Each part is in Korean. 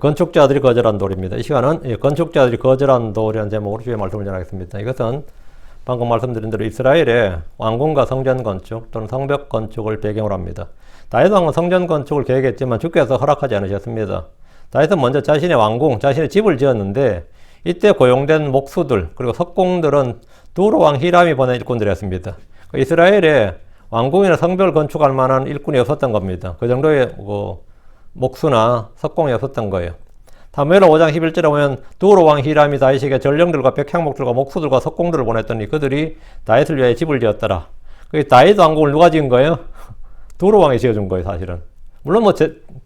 건축자들이 거절한 돌입니다. 이 시간은 건축자들이 거절한 돌이라는 제목으로 주의 말씀을 전하겠습니다. 이것은 방금 말씀드린 대로 이스라엘의 왕궁과 성전 건축 또는 성벽 건축을 배경으로 합니다. 다윗 왕은 성전 건축을 계획했지만 주께서 허락하지 않으셨습니다. 다윗은 먼저 자신의 왕궁, 자신의 집을 지었는데 이때 고용된 목수들 그리고 석공들은 두로 왕 히람이 보낸 일꾼들이었습니다. 이스라엘에 왕궁이나 성벽을 건축할 만한 일꾼이 없었던 겁니다. 그 정도의 목수나 석공이 없었던 거예요. 사무엘하 5장 11절에 보면 두로 왕 히람이 다윗에게 전령들과 백향목들과 목수들과 석공들을 보냈더니 그들이 다윗을 위하여 집을 지었더라. 다윗 왕궁을 누가 지은 거예요? 두로 왕이 지어준 거예요, 사실은. 물론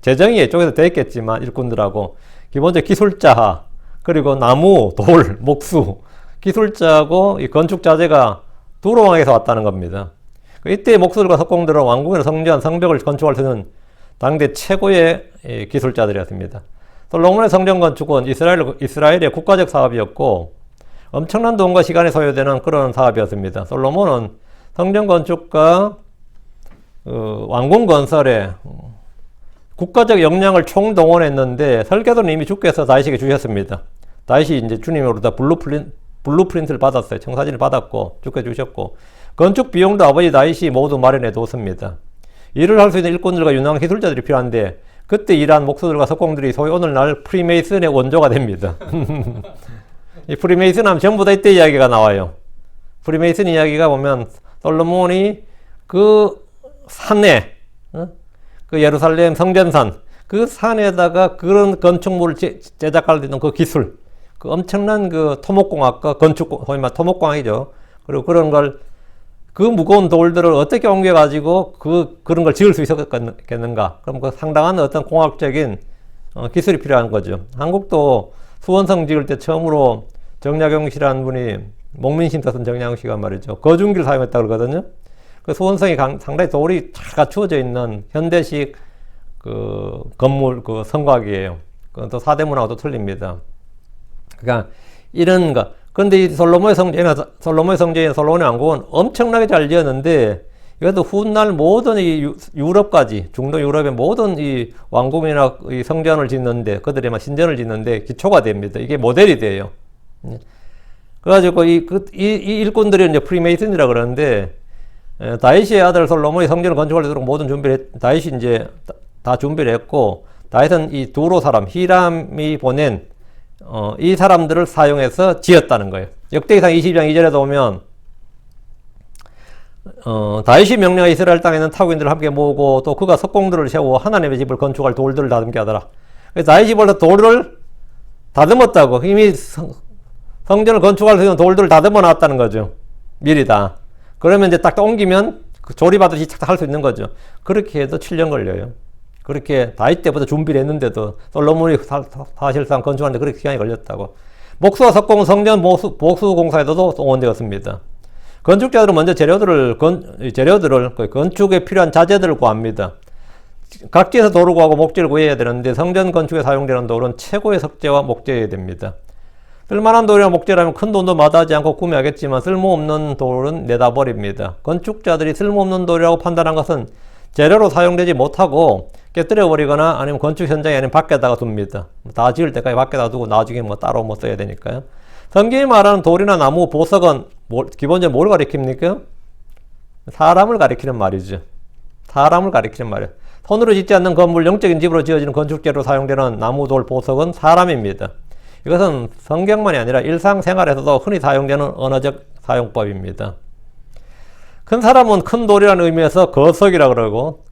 재정이 이쪽에서 돼 있겠지만 일꾼들하고 기본적 기술자 그리고 나무, 돌, 목수, 기술자하고 이 건축 자재가 두로 왕에서 왔다는 겁니다. 이때 목수들과 석공들은 왕궁이나 성전, 성벽을 건축할 수 있는 당대 최고의 기술자들이었습니다. 솔로몬의 성전 건축은 이스라엘의 국가적 사업이었고 엄청난 돈과 시간이 소요되는 그런 사업이었습니다. 솔로몬은 성전 건축과 왕궁 건설에 국가적 역량을 총동원했는데 설계도는 이미 주께서 다윗에게 주셨습니다. 다윗이 이제 주님으로부터 블루프린트를 받았어요. 청사진을 받았고 주께 주셨고 건축 비용도 아버지 다윗이 모두 마련해 뒀습니다. 일을 할 수 있는 일꾼들과 유능한 기술자들이 필요한데 그때 일한 목수들과 석공들이 소위 오늘날 프리메이슨의 원조가 됩니다. 이 프리메이슨 하면 전부 다 이때 이야기가 나와요. 프리메이슨 이야기가 보면 솔로몬이 그 산에 그 예루살렘 성전산 그 산에다가 그런 건축물을 제작할 수 있는 그 기술 그 엄청난 그 토목공학과 건축 소위 말 토목공학이죠. 그리고 그런 걸 그 무거운 돌들을 어떻게 옮겨가지고 그런 걸 지을 수 있었겠는가. 그럼 그 상당한 어떤 공학적인 기술이 필요한 거죠. 한국도 수원성 지을 때 처음으로 정약용 씨라는 분이 목민심터 쓴 정약용 씨가 말이죠. 거중기를 사용했다고 그러거든요. 그 수원성이 상당히 돌이 잘 갖추어져 있는 현대식 그 건물 그 성곽이에요. 또 사대문하고도 틀립니다. 그러니까 이런 거. 그런데 이 솔로몬의 성전인 솔로몬의 왕궁은 엄청나게 잘 지었는데 이것도 훗날 모든 이 유럽까지 중동 유럽의 모든 이 왕궁이나 이 성전을 짓는데 그들이 막 신전을 짓는데 기초가 됩니다. 이게 모델이 돼요. 그래가지고 이 일꾼들이 이제 프리메이슨이라 그러는데 다윗의 아들 솔로몬이 성전을 건축할 수 있도록 모든 다윗이 이제 다 준비를 했고 다윗은 이 두로 사람 히람이 보낸 이 사람들을 사용해서 지었다는 거예요. 역대기상 20장 2절에도 보면 다윗이 명령하 이스라엘 땅에 있는 타국인들을 함께 모으고 또 그가 석공들을 세우고 하나님의 집을 건축할 돌들을 다듬게 하더라. 그래서 다윗이 벌써 돌을 다듬었다고 이미 성전을 건축할 수 있는 돌들을 다듬어 놨다는 거죠. 미리 다. 그러면 이제 딱 옮기면 조립하듯이 딱 할 수 있는 거죠. 그렇게 해도 7년 걸려요. 그렇게 다윗 때부터 준비를 했는데도 솔로몬이 사실상 건축하는데 그렇게 시간이 걸렸다고. 목수와 석공, 성전, 보수 공사에도 동원되었습니다. 건축자들은 먼저 재료들을 건축에 필요한 자재들을 구합니다. 각지에서 돌을 구하고 목재를 구해야 되는데 성전 건축에 사용되는 돌은 최고의 석재와 목재여야 됩니다. 쓸만한 돌이나 목재라면 큰 돈도 마다하지 않고 구매하겠지만 쓸모없는 돌은 내다 버립니다. 건축자들이 쓸모없는 돌이라고 판단한 것은 재료로 사용되지 못하고 깨뜨려 버리거나 아니면 건축 현장에 아니면 밖에다가 둡니다. 다 지을 때까지 밖에다 두고 나중에 따로 써야 되니까요. 성경이 말하는 돌이나 나무, 보석은 기본적으로 뭘 가리킵니까? 사람을 가리키는 말이죠. 사람을 가리키는 말이에요. 손으로 짓지 않는 건물, 영적인 집으로 지어지는 건축재료로 사용되는 나무, 돌, 보석은 사람입니다. 이것은 성경만이 아니라 일상생활에서도 흔히 사용되는 언어적 사용법입니다. 큰 사람은 큰 돌이라는 의미에서 거석이라고 그러고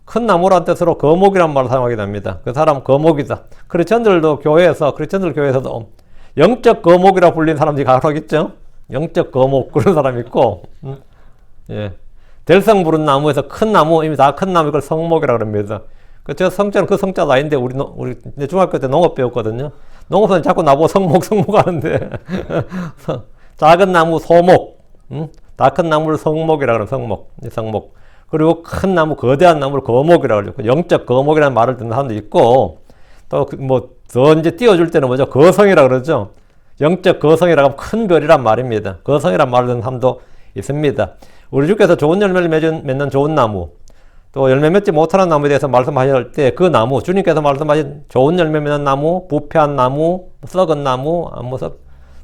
큰 나무라는 뜻으로 거목이라는 말을 사용하게 됩니다. 그 사람 거목이다. 크리스천들 교회에서도 영적 거목이라고 불리는 사람들이 가끔 있죠. 영적 거목 그런 사람이 있고 될성 부른 나무에서 큰 나무 이미 다 큰 나무 이걸 성목이라고 합니다. 저 성자는 그 성자도 아닌데 우리 중학교 때 농업 배웠거든요. 농업은 자꾸 나보고 성목 하는데 작은 나무 소목 다 큰 나무를 성목이라고 그러면 성목. 그리고 큰 나무, 거대한 나무를 거목이라고 그러죠. 영적 거목이라는 말을 듣는 사람도 있고, 또 더 이제 띄워줄 때는 뭐죠? 거성이라고 그러죠. 영적 거성이라고 하면 큰 별이란 말입니다. 거성이란 말을 듣는 사람도 있습니다. 우리 주께서 좋은 열매를 맺는 좋은 나무, 또 열매 맺지 못하는 나무에 대해서 말씀하실 때 그 나무, 주님께서 말씀하신 좋은 열매 맺는 나무, 부패한 나무, 썩은 나무,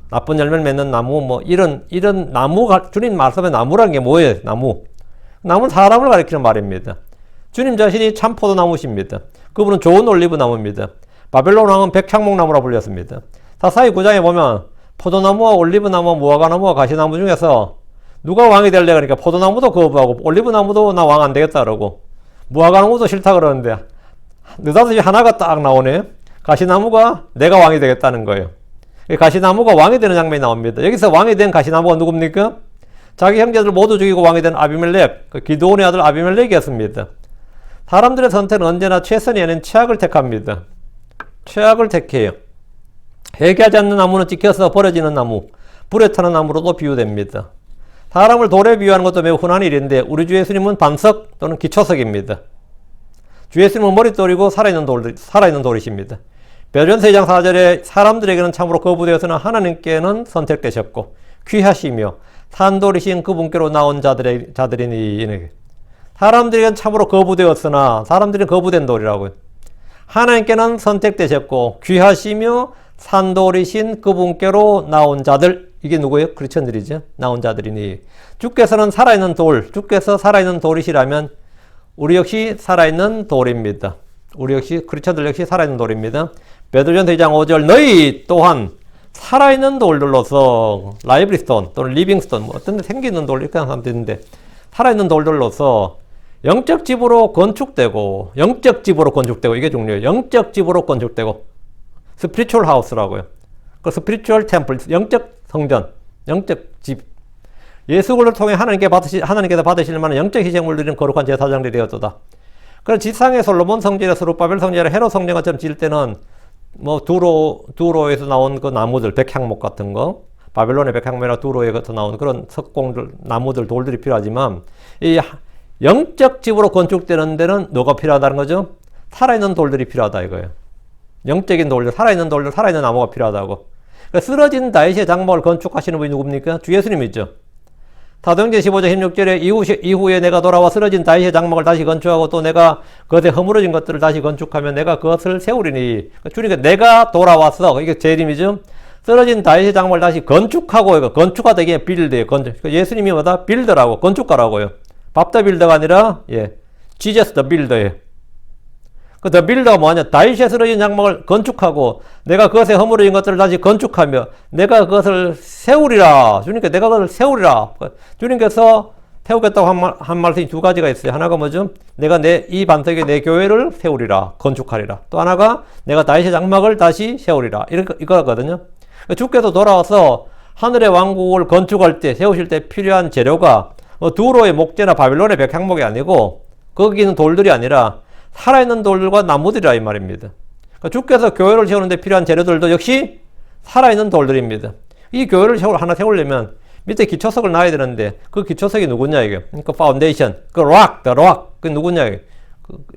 나쁜 열매를 맺는 나무, 뭐 이런 나무가, 주님 말씀의 나무라는 게 뭐예요? 나무는 사람을 가리키는 말입니다. 주님 자신이 참 포도나무십니다. 그분은 좋은 올리브 나무입니다. 바벨론 왕은 백향목나무라 불렸습니다. 사사기 9장에 보면 포도나무와 올리브나무와 무화과나무와 가시나무 중에서 누가 왕이 될래? 그러니까 포도나무도 거부하고 올리브나무도 나 왕 안 되겠다 그러고 무화과나무도 싫다 그러는데 느닷없이 하나가 딱 나오네. 가시나무가 내가 왕이 되겠다는 거예요. 가시나무가 왕이 되는 장면이 나옵니다. 여기서 왕이 된 가시나무가 누굽니까? 자기 형제들 모두 죽이고 왕이 된 아비멜렉, 그 기드온의 아들 아비멜렉이었습니다. 사람들의 선택은 언제나 최선이 아닌 최악을 택합니다. 최악을 택해요. 회개하지 않는 나무는 찍혀서 버려지는 나무, 불에 타는 나무로도 비유됩니다. 사람을 돌에 비유하는 것도 매우 흔한 일인데 우리 주 예수님은 반석 또는 기초석입니다. 주 예수님은 머릿돌이고 살아있는 돌이십니다. 베드로전서 2장 4절에 사람들에게는 참으로 거부되었으나 하나님께는 선택되셨고 귀하시며 산돌이신 그분께로 나온 자들이니 사람들에게는 참으로 거부되었으나 사람들이 거부된 돌이라고요. 하나님께는 선택되셨고 귀하시며 산돌이신 그분께로 나온 자들, 이게 누구예요? 크리스천들이죠. 나온 자들이니 주께서는 살아있는 돌, 주께서 살아있는 돌이시라면 우리 역시 살아있는 돌입니다. 우리 역시 크리스천들 역시 살아있는 돌입니다. 베드로전서 2장 5절 너희 또한 살아있는 돌들로서 라이브리스톤 또는 리빙스톤 뭐 어떤 데 생기는 돌 이렇게 하는 사람도 있는데 살아있는 돌들로서 영적 집으로 건축되고 이게 중요해요. 영적 집으로 건축되고 스피리추얼 하우스라고요. 그 스피리추얼 템플, 영적 성전, 영적 집. 예수를 통해 하나님께서 받으실 만한 영적 희생물 드리는 거룩한 제사장들이 되었도다. 그런 지상의 솔로몬 성전이나 스룹바벨 성전이나 헤롯 성전처럼 지을 때는 뭐 두로에서 나온 그 나무들, 백향목 같은 거, 바벨론의 백향목이나 두로에서 나온 그런 석공들, 나무들, 돌들이 필요하지만 이 영적 집으로 건축되는 데는 뭐가 필요하다는 거죠? 살아있는 돌들이 필요하다 이거예요. 영적인 돌들, 살아있는 나무가 필요하다고. 그러니까 쓰러진 다윗의 장막을 건축하시는 분이 누굽니까? 주 예수님이죠. 사도행전 15장 16절에 이후에 내가 돌아와 쓰러진 다윗의 장막을 다시 건축하고 또 내가 그것에 허물어진 것들을 다시 건축하면 내가 그것을 세우리니. 주님께 내가 돌아왔어. 이게 제 이름이죠. 쓰러진 다윗의 장막을 다시 건축하고, 이거 건축하다 이게 빌드예요. 예수님이 뭐다? 빌더라고, 건축가라고요. 밥 더 빌더가 아니라, 지저스 더 빌더예요. 그 더 빌더가 뭐냐? 다윗의 쓰러진 장막을 건축하고 내가 그것에 허물어진 것들을 다시 건축하며 내가 그것을 세우리라. 주님께 내가 그것을 세우리라. 주님께서 세우겠다고 한 말씀이 두 가지가 있어요. 하나가 뭐죠? 내가 이 반석에 내 교회를 세우리라. 건축하리라. 또 하나가 내가 다윗의 장막을 다시 세우리라. 이거거든요. 주께서 돌아와서 하늘의 왕국을 건축할 때, 세우실 때 필요한 재료가 두로의 목재나 바빌론의 백향목이 아니고 거기는 돌들이 아니라 살아있는 돌들과 나무들이라 이 말입니다. 그러니까 주께서 교회를 세우는데 필요한 재료들도 역시 살아있는 돌들입니다. 이 교회를 하나 세우려면 밑에 기초석을 놔야 되는데 그 기초석이 누구냐 이게. 그 파운데이션, 그 락, 그게 누구냐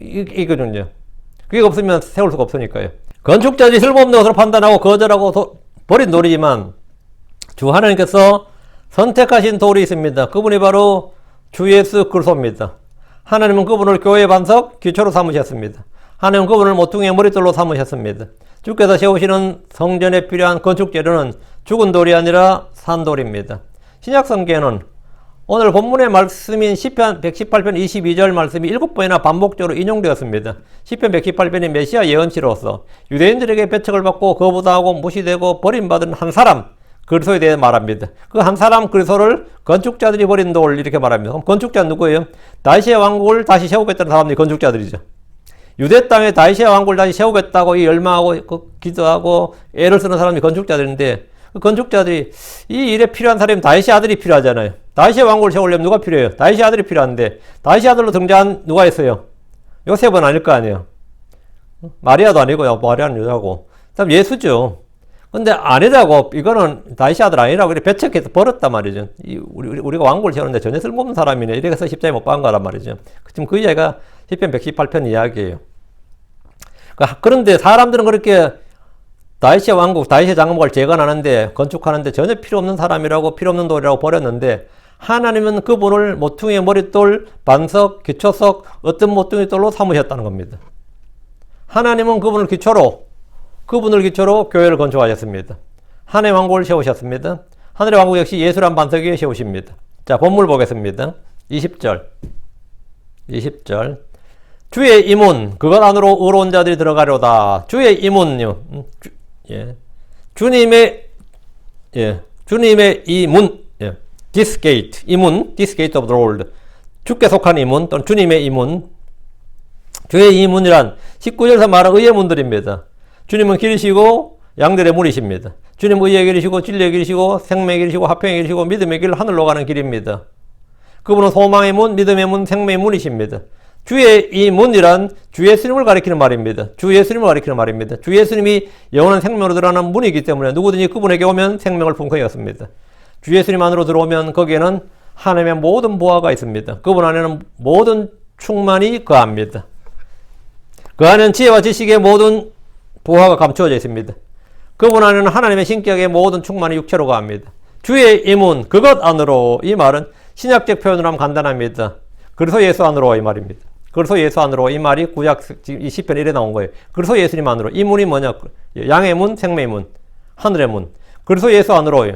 이거든요. 그게 없으면 세울 수가 없으니까요. 건축자들이 쓸모없는 것으로 판단하고 거절하고 버린 돌이지만 주 하나님께서 선택하신 돌이 있습니다. 그분이 바로 주 예수 그리스도입니다. 하나님은 그분을 교회의 반석, 기초로 삼으셨습니다. 하나님은 그분을 모퉁이의 머릿돌로 삼으셨습니다. 주께서 세우시는 성전에 필요한 건축 재료는 죽은 돌이 아니라 산 돌입니다. 신약 성경에는 오늘 본문의 말씀인 시편 118편 22절 말씀이 7번이나 반복적으로 인용되었습니다. 시편 118편이 메시아 예언치로서 유대인들에게 배척을 받고 거부당하고 무시되고 버림받은 한 사람, 그리스도에 대해 말합니다. 그 한 사람 그리스도를 건축자들이 버린 돌 이렇게 말합니다. 그럼 건축자는 누구예요? 다윗의 왕국을 다시 세우겠다는 사람들이 건축자들이죠. 유대 땅에 다윗의 왕국을 다시 세우겠다고 열망하고 기도하고 애를 쓰는 사람이 건축자들인데 그 건축자들이 이 일에 필요한 사람이 다윗의 아들이 필요하잖아요. 다윗의 왕국을 세우려면 누가 필요해요? 다윗의 아들이 필요한데 다윗의 아들로 등장한 누가 있어요? 요셉은 아닐 거 아니에요. 마리아도 아니고요. 마리아는 여자고. 그다음 예수죠. 근데 아니라고, 이거는 다윗의 아들 아니라고 이렇게 배척해서 버렸단 말이죠. 우리가 왕국을 세우는데 전혀 쓸모없는 사람이네. 이래서 십자가에 못 박은 거란 말이죠. 지금 그 이야기가 시편 118편 이야기예요. 그런데 사람들은 그렇게 다윗의 왕국, 다윗의 장막을 재건하는데, 건축하는데 전혀 필요 없는 사람이라고, 필요 없는 돌이라고 버렸는데, 하나님은 그분을 모퉁이의 머릿돌, 반석, 기초석, 어떤 모퉁이 돌로 삼으셨다는 겁니다. 하나님은 그분을 기초로 교회를 건축하셨습니다. 하나님의 왕국을 세우셨습니다. 하늘의 왕국 역시 예수란 반석 위에 세우십니다. 자, 본문 보겠습니다. 20절. 주의 이문, 그것 안으로 의로운 자들이 들어가려다. 주의 이문요. 주님의 이 문, this gate, 이 문, this gate of the Lord. 주께 속한 이 문, 또는 주님의 이 문. 주의 이 문이란 19절에서 말한 의의 문들입니다. 주님은 길이시고 양들의 문이십니다. 주님 의의 길이시고 진리의 길이시고 생명의 길이시고 화평의 길이시고 믿음의 길, 하늘로 가는 길입니다. 그분은 소망의 문, 믿음의 문, 생명의 문이십니다. 주의 이 문이란 주 예수님을 가리키는 말입니다. 주 예수님을 가리키는 말입니다. 주 예수님이 영원한 생명으로 들어가는 문이기 때문에 누구든지 그분에게 오면 생명을 풍성히 얻습니다. 주 예수님 안으로 들어오면 거기에는 하나님의 모든 보화가 있습니다. 그분 안에는 모든 충만이 거합니다. 그 안에는 지혜와 지식의 모든 보화가 감추어져 있습니다. 그분 안에는 하나님의 신격의 모든 충만이 육체로 거합니다. 주의 이 문, 그것 안으로, 이 말은 신약적 표현으로 하면 간단합니다. 그래서 예수 안으로 이 말입니다. 그래서 예수 안으로 이 말이 구약 이 시편 1에 나온 거예요. 그래서 예수님 안으로. 이 문이 뭐냐? 양의 문, 생명의 문, 하늘의 문. 그래서 예수 안으로.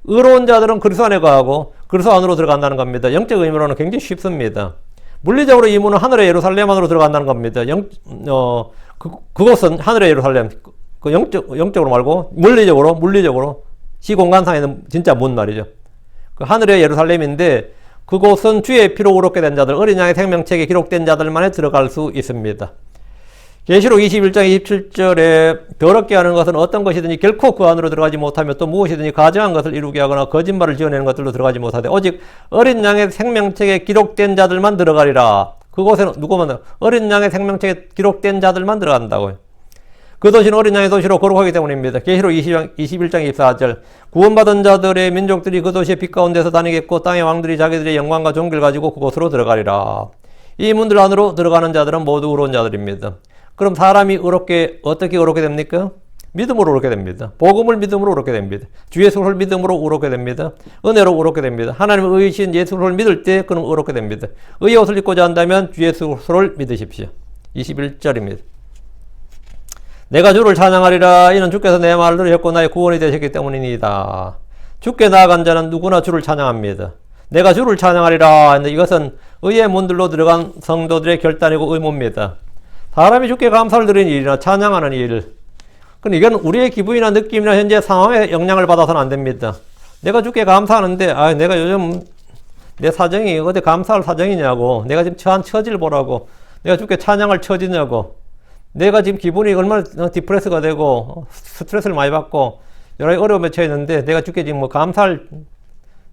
의로운 자들은 그리스도 안에 거하고 그리스도 안으로 들어간다는 겁니다. 영적 의미로는 굉장히 쉽습니다. 물리적으로 이 문은 하늘의 예루살렘 안으로 들어간다는 겁니다. 그것은 하늘의 예루살렘. 영적으로 말고 물리적으로 시공간상에는 진짜 문 말이죠. 그 하늘의 예루살렘인데 그곳은 주의 피로 의롭게 된 자들, 어린 양의 생명책에 기록된 자들만에 들어갈 수 있습니다. 계시록 21장 27절에 더럽게 하는 것은 어떤 것이든지 결코 그 안으로 들어가지 못하며 또 무엇이든지 가증한 것을 이루게 하거나 거짓말을 지어내는 것들로 들어가지 못하되 오직 어린 양의 생명책에 기록된 자들만 들어가리라. 그곳에는 누구만 어린 양의 생명책에 기록된 자들만 들어간다고요. 그 도시는 어린 양의 도시로 거룩하기 때문입니다. 계시록 21장 24절 구원받은 자들의 민족들이 그 도시의 빛 가운데서 다니겠고 땅의 왕들이 자기들의 영광과 존귀를 가지고 그곳으로 들어가리라. 이 문들 안으로 들어가는 자들은 모두 의로운 자들입니다. 그럼 사람이 어떻게 의롭게 됩니까? 믿음으로 의롭게 됩니다. 복음을 믿음으로 의롭게 됩니다. 주 예수를 믿음으로 의롭게 됩니다. 은혜로 의롭게 됩니다. 하나님의 의이신 예수를 믿을 때 그는 의롭게 됩니다. 의의 옷을 입고자 한다면 주 예수를 믿으십시오. 21절입니다. 내가 주를 찬양하리라. 이는 주께서 내 말을 들으셨고 나의 구원이 되셨기 때문이니이다. 주께 나아간 자는 누구나 주를 찬양합니다. 내가 주를 찬양하리라. 이것은 의의 문들로 들어간 성도들의 결단이고 의무입니다. 사람이 주께 감사를 드리는 일이나 찬양하는 일. 근데 이건 우리의 기분이나 느낌이나 현재 상황에 영향을 받아서는 안 됩니다. 내가 주께 감사하는데, 내가 요즘 내 사정이 어디 감사할 사정이냐고. 내가 지금 처한 처지를 보라고. 내가 주께 찬양할 처지냐고. 내가 지금 기분이 얼마나 디프레스가 되고 스트레스를 많이 받고 여러 가지 어려움에 처해 있는데 내가 주께 지금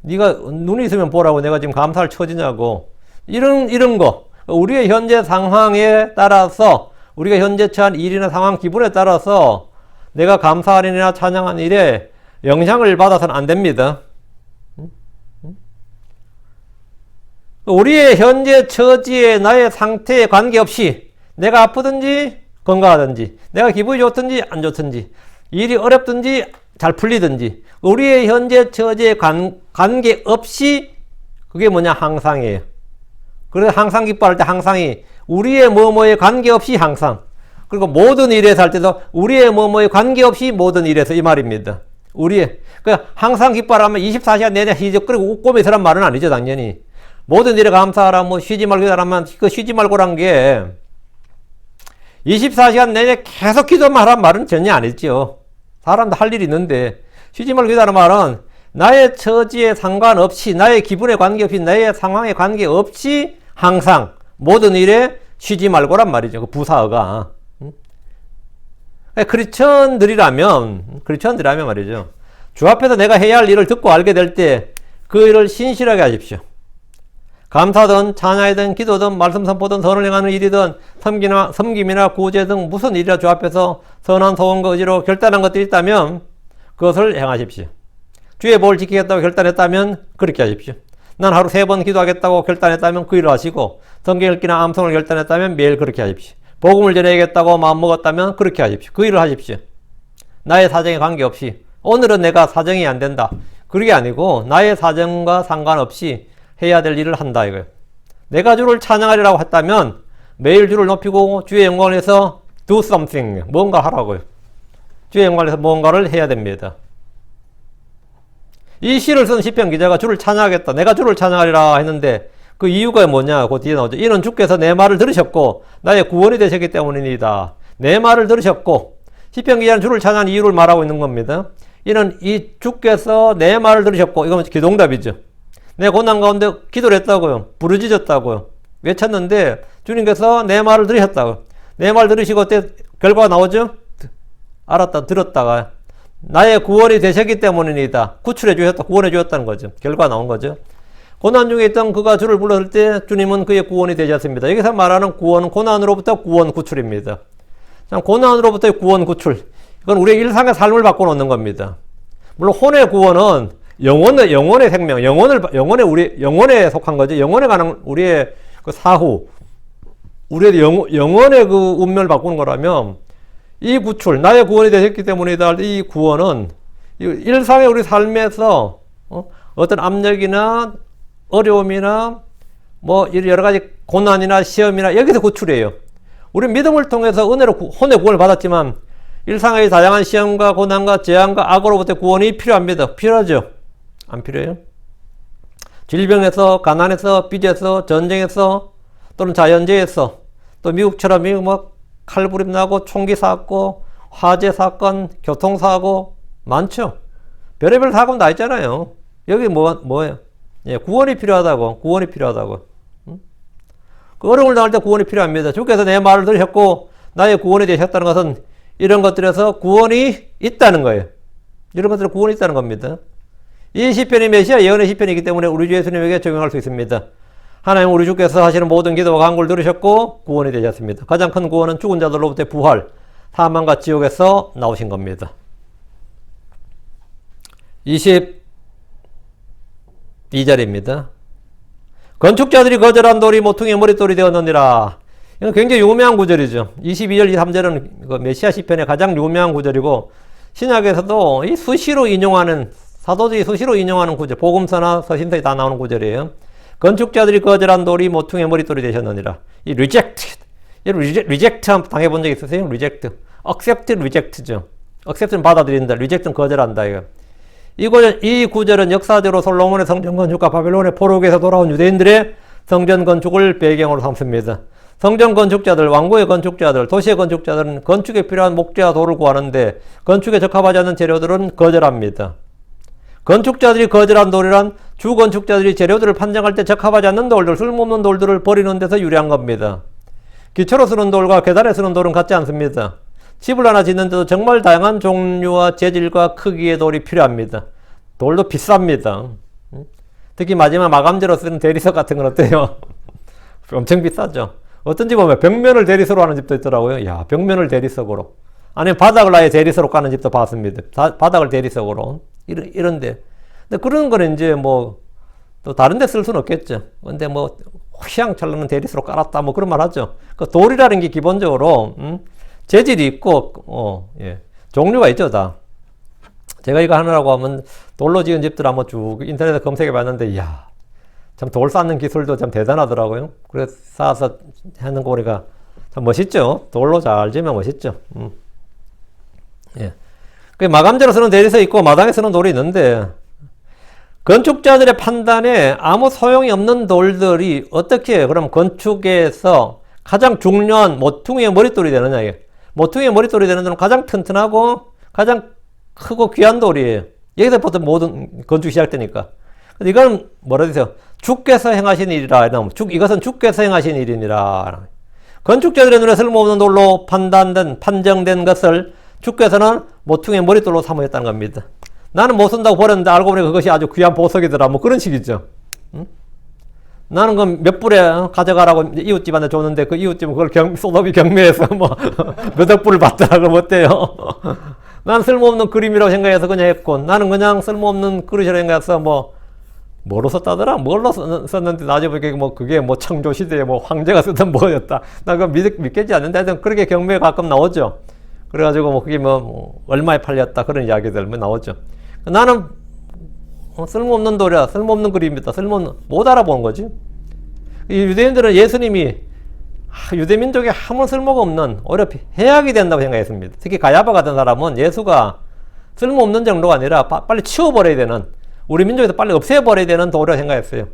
네가 눈이 있으면 보라고 내가 지금 감사할 처지냐고. 이런 거. 우리의 현재 상황에 따라서 우리가 현재 처한 일이나 상황 기분에 따라서 내가 감사하는 일이나 찬양하는 일에 영향을 받아서는 안 됩니다. 우리의 현재 처지에 나의 상태에 관계없이 내가 아프든지 건강하든지 내가 기분이 좋든지 안 좋든지 일이 어렵든지 잘 풀리든지 우리의 현재 처지에 관계없이 그게 뭐냐? 항상이에요. 그래서 항상 기뻐할 때 항상이 우리의 뭐뭐에 관계없이 항상, 그리고 모든 일에서 할 때도 우리의 뭐뭐에 관계없이 모든 일에서 이 말입니다. 항상 기뻐하라면 24시간 내내 희적거리고 꼬매 서란 말은 아니죠. 당연히 모든 일에 감사하라, 쉬지 말고 기도하라면 그 쉬지 말고란 게 24시간 내내 계속 기도하란 말은 전혀 아니죠. 사람도 할 일이 있는데 쉬지 말고 기도하는 말은 나의 처지에 상관없이, 나의 기분에 관계없이, 나의 상황에 관계없이 항상 모든 일에 쉬지 말고란 말이죠. 그 부사어가. 크리스천들이라면 말이죠. 주 앞에서 내가 해야 할 일을 듣고 알게 될 때 그 일을 신실하게 하십시오. 감사든 찬양이든 기도든 말씀 선포든 선을 행하는 일이든 섬김이나 구제 등 무슨 일이라 주 앞에서 선한 소원과 의지로 결단한 것들이 있다면 그것을 행하십시오. 주의 복을 지키겠다고 결단했다면 그렇게 하십시오. 난 하루 3번 기도하겠다고 결단했다면 그 일을 하시고, 성경 읽기나 암송을 결단했다면 매일 그렇게 하십시오. 복음을 전해야겠다고 마음먹었다면 그렇게 하십시오. 그 일을 하십시오. 나의 사정에 관계없이 오늘은 내가 사정이 안 된다. 그게 아니고 나의 사정과 상관없이 해야 될 일을 한다 이거예요. 내가 주를 찬양하리라고 했다면 매일 주를 높이고 주의 영광을 위해서 do something, 뭔가 하라고요. 주의 영광을 위해서 뭔가를 해야 됩니다. 이 시를 쓴 시편 기자가 주를 찬양하겠다, 내가 주를 찬양하리라 했는데 그 이유가 뭐냐? 그 뒤에 나오죠. 이는 주께서 내 말을 들으셨고 나의 구원이 되셨기 때문이니다. 내 말을 들으셨고, 시편 기자는 주를 찬양한 이유를 말하고 있는 겁니다. 이는 이 주께서 내 말을 들으셨고, 이건 기동답이죠. 내 고난 가운데 기도를 했다고요. 부르짖었다고요. 외쳤는데 주님께서 내 말을 들으셨다고요. 내 말 들으시고 어때? 결과가 나오죠? 알았다, 들었다가 나의 구원이 되셨기 때문이니다. 구출해 주셨다, 구원해 주셨다는 거죠. 결과가 나온 거죠. 고난 중에 있던 그가 주를 불렀을 때 주님은 그의 구원이 되셨습니다. 여기서 말하는 구원은 고난으로부터 구원 구출입니다. 고난으로부터의 구원 구출, 이건 우리의 일상의 삶을 바꿔놓는 겁니다. 물론 혼의 구원은 영혼의 생명, 영혼에 속한 거죠. 영혼에 관한 우리의 그 사후, 우리의 영혼의 그 운명을 바꾸는 거라면, 이 구출, 나의 구원이 되셨기 때문이다. 이 구원은 일상의 우리 삶에서 어떤 압력이나 어려움이나 뭐 여러 가지 고난이나 시험이나 여기서 구출이에요. 우리 믿음을 통해서 은혜로 혼의 구원을 받았지만 일상의 다양한 시험과 고난과 재앙과 악으로부터 구원이 필요합니다. 필요하죠? 안 필요해요? 질병에서, 가난에서, 빚에서, 전쟁에서, 또는 자연재해에서, 또 미국처럼 미국 뭐 칼부림 나고 총기 사고, 화재 사건, 교통사고 많죠? 별의별 사고는 다 있잖아요. 여기 뭐예요? 예, 구원이 필요하다고. 그 어려움을 당할 때 구원이 필요합니다. 주께서 내 말을 들으셨고 나의 구원이 되셨다는 것은 이런 것들에서 구원이 있다는 거예요. 이런 것들에 구원이 있다는 겁니다. 이 시편이 메시아 예언의 시편이기 때문에 우리 주 예수님에게 적용할 수 있습니다. 하나님 우리 주께서 하시는 모든 기도와 간구를 들으셨고 구원이 되셨습니다. 가장 큰 구원은 죽은 자들로부터의 부활, 사망과 지옥에서 나오신 겁니다. 22절입니다. 건축자들이 거절한 돌이 모퉁이의 머릿돌이 되었느니라. 이건 굉장히 유명한 구절이죠. 22절, 23절은 그 메시아 시편의 가장 유명한 구절이고, 신약에서도 이 수시로 인용하는, 사도들이 수시로 인용하는 구절, 복음서나 서신서에 다 나오는 구절이에요. 건축자들이 거절한 돌이 모퉁이의 머릿돌이 되셨느니라. 이 reject, reject 당해본 적 있으세요? reject, accept, reject죠. accept는 받아들인다, reject는 거절한다. 이거. 이 구절은 역사적으로 솔로몬의 성전 건축과 바벨론의 포로기에서 돌아온 유대인들의 성전 건축을 배경으로 삼습니다. 성전 건축자들, 왕국의 건축자들, 도시의 건축자들은 건축에 필요한 목재와 돌을 구하는데 건축에 적합하지 않는 재료들은 거절합니다. 건축자들이 거절한 돌이란 주 건축자들이 재료들을 판정할 때 적합하지 않는 돌들, 쓸모없는 돌들을 버리는 데서 유래한 겁니다. 기초로 쓰는 돌과 계단에 쓰는 돌은 같지 않습니다. 집을 하나 짓는데도 정말 다양한 종류와 재질과 크기의 돌이 필요합니다. 돌도 비쌉니다. 특히 마지막 마감재로 쓰는 대리석 같은 건 어때요? 엄청 비싸죠. 어떤 집 보면 벽면을 대리석으로 하는 집도 있더라고요. 야, 벽면을 대리석으로. 아니면 바닥을 아예 대리석으로 까는 집도 봤습니다. 바닥을 대리석으로. 이런데. 근데 그런 거는 이제 뭐, 또 다른 데 쓸 수는 없겠죠. 근데 뭐, 휘황찬란한 대리석으로 깔았다. 뭐 그런 말 하죠. 그 돌이라는 게 기본적으로, 재질이 있고, 예. 종류가 있죠, 다. 제가 이거 하느라고 하면 돌로 지은 집들 한번 쭉 인터넷에 검색해 봤는데, 이야, 참 돌 쌓는 기술도 참 대단하더라고요. 그래서 쌓아서 하는 거 보니까 참 멋있죠. 돌로 잘 지으면 멋있죠. 예. 그 마감재로 쓰는 대리석 있고 마당에 쓰는 돌이 있는데, 건축자들의 판단에 아무 소용이 없는 돌들이 어떻게 그럼 건축에서 가장 중요한 모퉁이의 머릿돌이 되느냐, 이게. 모퉁이의 머릿돌이 되는 돌은 가장 튼튼하고 가장 크고 귀한 돌이에요. 여기서 보통 모든 건축이 시작되니까. 이건 뭐라 해서 주께서 행하신 일이라. 이것은 주께서 행하신 일이니라. 건축자들의 눈에 쓸모없는 돌로 판정된 것을 주께서는 모퉁이의 머릿돌로 삼으셨다는 겁니다. 나는 못 쓴다고 버렸는데 알고 보니 그것이 아주 귀한 보석이더라. 뭐 그런 식이죠. 나는 그 몇 불에 가져가라고 이웃집한테 줬는데 그 이웃집은 그걸 소돔이 경매해서 뭐 몇억 불을 받더라. 그럼 어때요? 나는 쓸모없는 그림이라고 생각해서 그냥 했고, 나는 그냥 쓸모없는 그릇이라고 생각해서 뭐로 썼다더라? 뭘로 썼는데 나중에 보니까 뭐 그게 뭐 창조시대에 뭐 황제가 쓰던 뭐였다. 나 그거 믿겠지 않는데 하여튼 그렇게 경매에 가끔 나오죠. 그래가지고 뭐 그게 뭐 얼마에 팔렸다 그런 이야기들 뭐 나오죠. 나는 쓸모없는 돌이야. 쓸모없는 그림이다. 쓸모없는, 못 알아보는 거지. 이 유대인들은 예수님이 유대민족에 아무 쓸모가 없는 오히려 해악이 된다고 생각했습니다. 특히 가야바 같은 사람은 예수가 쓸모없는 정도가 아니라 빨리 치워버려야 되는, 우리 민족에서 빨리 없애버려야 되는 도리라고 생각했어요.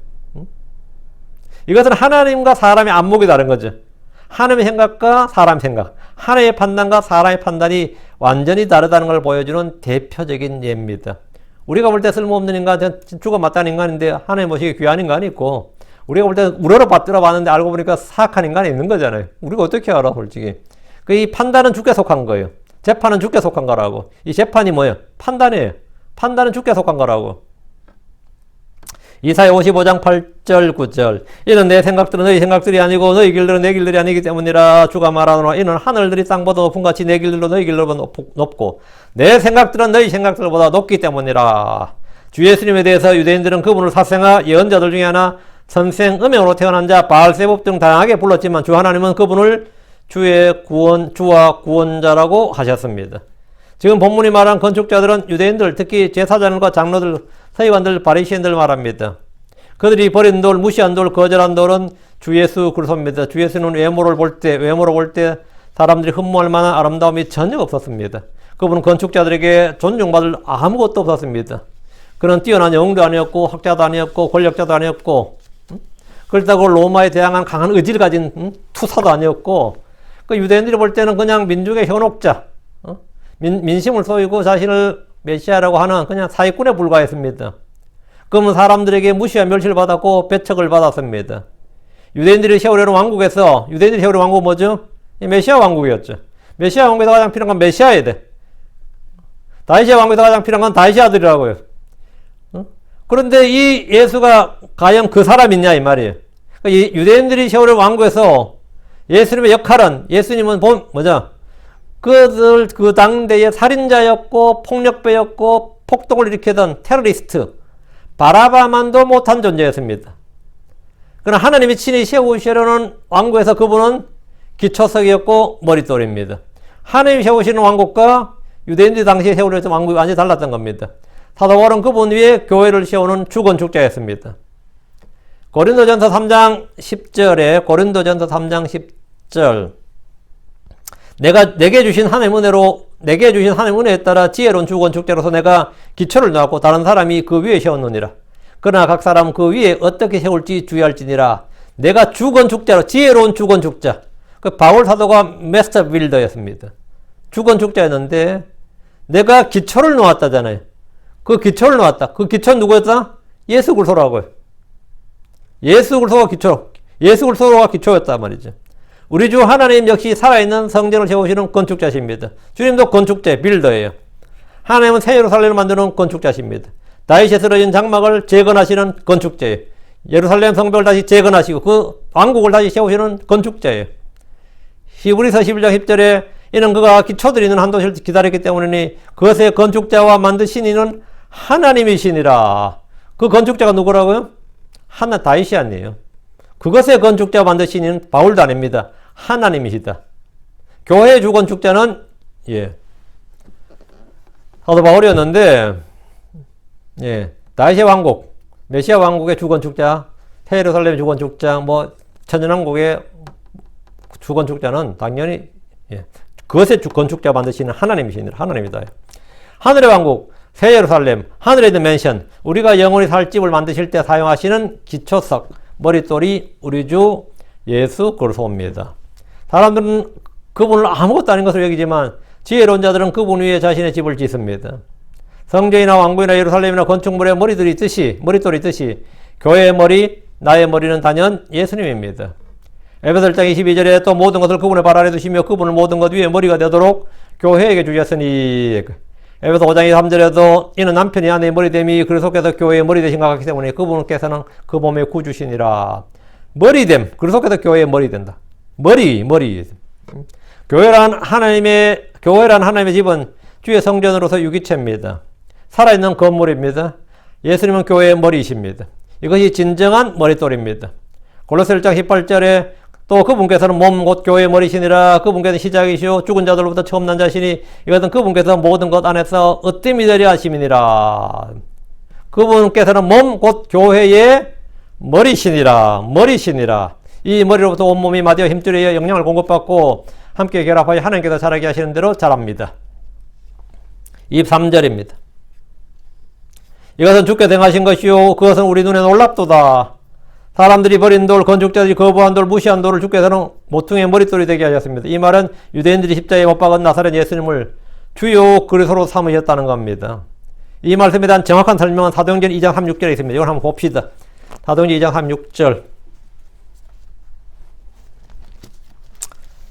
이것은 하나님과 사람의 안목이 다른 거죠. 하나님의 생각과 사람의 생각, 하나님의 판단과 사람의 판단이 완전히 다르다는 걸 보여주는 대표적인 예입니다. 우리가 볼 때 쓸모없는 인간, 죽어 마땅한 인간인데 하나님 보시기에 귀한 인간이 있고, 우리가 볼 때 우러러 받들어 봤는데 알고 보니까 사악한 인간이 있는 거잖아요. 우리가 어떻게 알아, 솔직히. 이 판단은 주께 속한 거예요. 재판은 주께 속한 거라고. 이 재판이 뭐예요? 판단이에요. 판단은 주께 속한 거라고. 이사야 55장 8절 9절 이는 내 생각들은 너희 생각들이 아니고 너희 길들은 내 길들이 아니기 때문이라. 주가 말하노라. 이는 하늘들이 땅보다 높은 같이 내 길들도 너희 길들보다 높고 내 생각들은 너희 생각들보다 높기 때문이라. 주 예수님에 대해서 유대인들은 그분을 사생아 예언자들 중에 하나 선생 음행으로 태어난 자 바알세법 등 다양하게 불렀지만 주 하나님은 그분을 주와 구원자라고 하셨습니다. 지금 본문이 말한 건축자들은 유대인들, 특히 제사장과 장로들, 서기관들, 바리새인들 말합니다. 그들이 버린 돌, 무시한 돌, 거절한 돌은 주 예수 그리스도입니다. 주 예수는 외모를 볼 때 사람들이 흠모할 만한 아름다움이 전혀 없었습니다. 그분은 건축자들에게 존중받을 아무것도 없었습니다. 그는 뛰어난 영웅도 아니었고 학자도 아니었고 권력자도 아니었고 그렇다고 로마에 대항한 강한 의지를 가진 투사도 아니었고, 그 유대인들이 볼 때는 그냥 민족의 현혹자, 민심을 쏘이고 자신을 메시아라고 하는 그냥 사기꾼에 불과했습니다. 그러면 사람들에게 무시와 멸시를 받았고 배척을 받았습니다. 유대인들이 세월의 왕국에서, 유대인들이 세월의 왕국은 뭐죠? 메시아 왕국이었죠. 메시아 왕국에서 가장 필요한 건 메시아야 돼. 다윗의 왕국에서 가장 필요한 건 다윗의 아들이라고요. 그런데 이 예수가 과연 그 사람이냐 이 말이에요. 이 유대인들이 세월의 왕국에서 예수님의 역할은, 예수님은 뭐죠? 그들 그 당대의 살인자였고 폭력배였고 폭동을 일으키던 테러리스트 바라바만도 못한 존재였습니다. 그러나 하나님이 친히 세우시려는 왕국에서 그분은 기초석이었고 머릿돌입니다. 하나님이 세우시는 왕국과 유대인들이 당시에 세우려던 왕국이 완전히 달랐던 겁니다. 사도 바울은 그분 위에 교회를 세우는 주건축자였습니다. 고린도전서 3장 10절에 고린도전서 3장 10절 내게 주신 하나님의 은혜에 따라 지혜로운 주건축자로서 내가 기초를 놓았고 다른 사람이 그 위에 세웠느니라. 그러나 각 사람 그 위에 어떻게 세울지 주의할지니라. 내가 주건축자로, 지혜로운 주건축자. 그 바울 사도가 마스터 빌더였습니다. 주건축자였는데 내가 기초를 놓았다잖아요. 그 기초를 놓았다. 그 기초는 누구였다? 예수 그리스도라고요. 예수 그리스도가 기초였단 말이죠. 우리 주 하나님 역시 살아있는 성전을 세우시는 건축자십니다. 주님도 건축자, 빌더예요. 하나님은 새 예루살렘을 만드는 건축자십니다. 다윗이 쓰러진 장막을 재건하시는 건축자예요. 예루살렘 성벽을 다시 재건하시고 그 왕국을 다시 세우시는 건축자예요. 히브리서 11장 10절에 이는 그가 기초들이 있는 한 도시를 기다렸기 때문이니 그것의 건축자와 만드신 이는 하나님이시니라. 그 건축자가 누구라고요? 다윗이 아니에요. 그것의 건축자 만드신 이는 바울도 아닙니다. 하나님이시다. 교회의 주건축자는 사도 바울이었는데 다윗의 왕국, 메시아 왕국의 주건축자, 새 예루살렘 주건축자, 천연왕국의 주건축자는 당연히 그것의 건축자 만드시는 하나님이시니라. 하나님이다. 하늘의 왕국, 새 예루살렘, 하늘에 있는 맨션, 우리가 영원히 살 집을 만드실 때 사용하시는 기초석, 머릿돌이 우리 주 예수 그리스도입니다. 사람들은 그분을 아무것도 아닌 것으로 여기지만 지혜로운 자들은 그분 위에 자신의 집을 짓습니다. 성전이나 왕궁이나 예루살렘이나 건축물에 머릿돌이 있듯이 교회의 머리, 나의 머리는 단연 예수님입니다. 에베소 1장 22절에 또 모든 것을 그분의 발 아래 두시며 그분을 모든 것 위에 머리가 되도록 교회에게 주셨으니. 에베소 5장 3절에도 이는 남편이 아내의 머리됨이 그리스도께서 교회의 머리 되신 것 같기 때문에 그분께서는 그 몸에 구주시니라. 머리됨, 그리스도께서 교회의 머리 된다. 머리. 교회란 하나님의 집은 주의 성전으로서 유기체입니다. 살아있는 건물입니다. 예수님은 교회의 머리이십니다. 이것이 진정한 머릿돌입니다. 골로새 1장 18절에 또 그분께서는 몸 곧 교회의 머리시니라. 그분께서는 시작이시오 죽은 자들로부터 처음 난 자시니 이것은 그분께서 모든 것 안에서 으뜸이 되려 하심이니라. 그분께서는 몸 곧 교회의 머리시니라. 머리시니라. 이 머리로부터 온몸이 마디어 힘줄에 영향을 공급받고 함께 결합하여 하나님께서 자라게 하시는 대로 자랍니다. 23절입니다. 이것은 주께서 행하신 것이요 그것은 우리 눈에 놀랍도다. 사람들이 버린 돌, 건축자들이 거부한 돌, 무시한 돌을 주께서는 모퉁이의 머릿돌이 되게 하셨습니다. 이 말은 유대인들이 십자가에 못 박은 나사렛 예수님을 주요 그리스도로 삼으셨다는 겁니다. 이 말씀에 대한 정확한 설명은 사도행전 2장 36절에 있습니다. 이걸 한번 봅시다. 사도행전 2장 36절.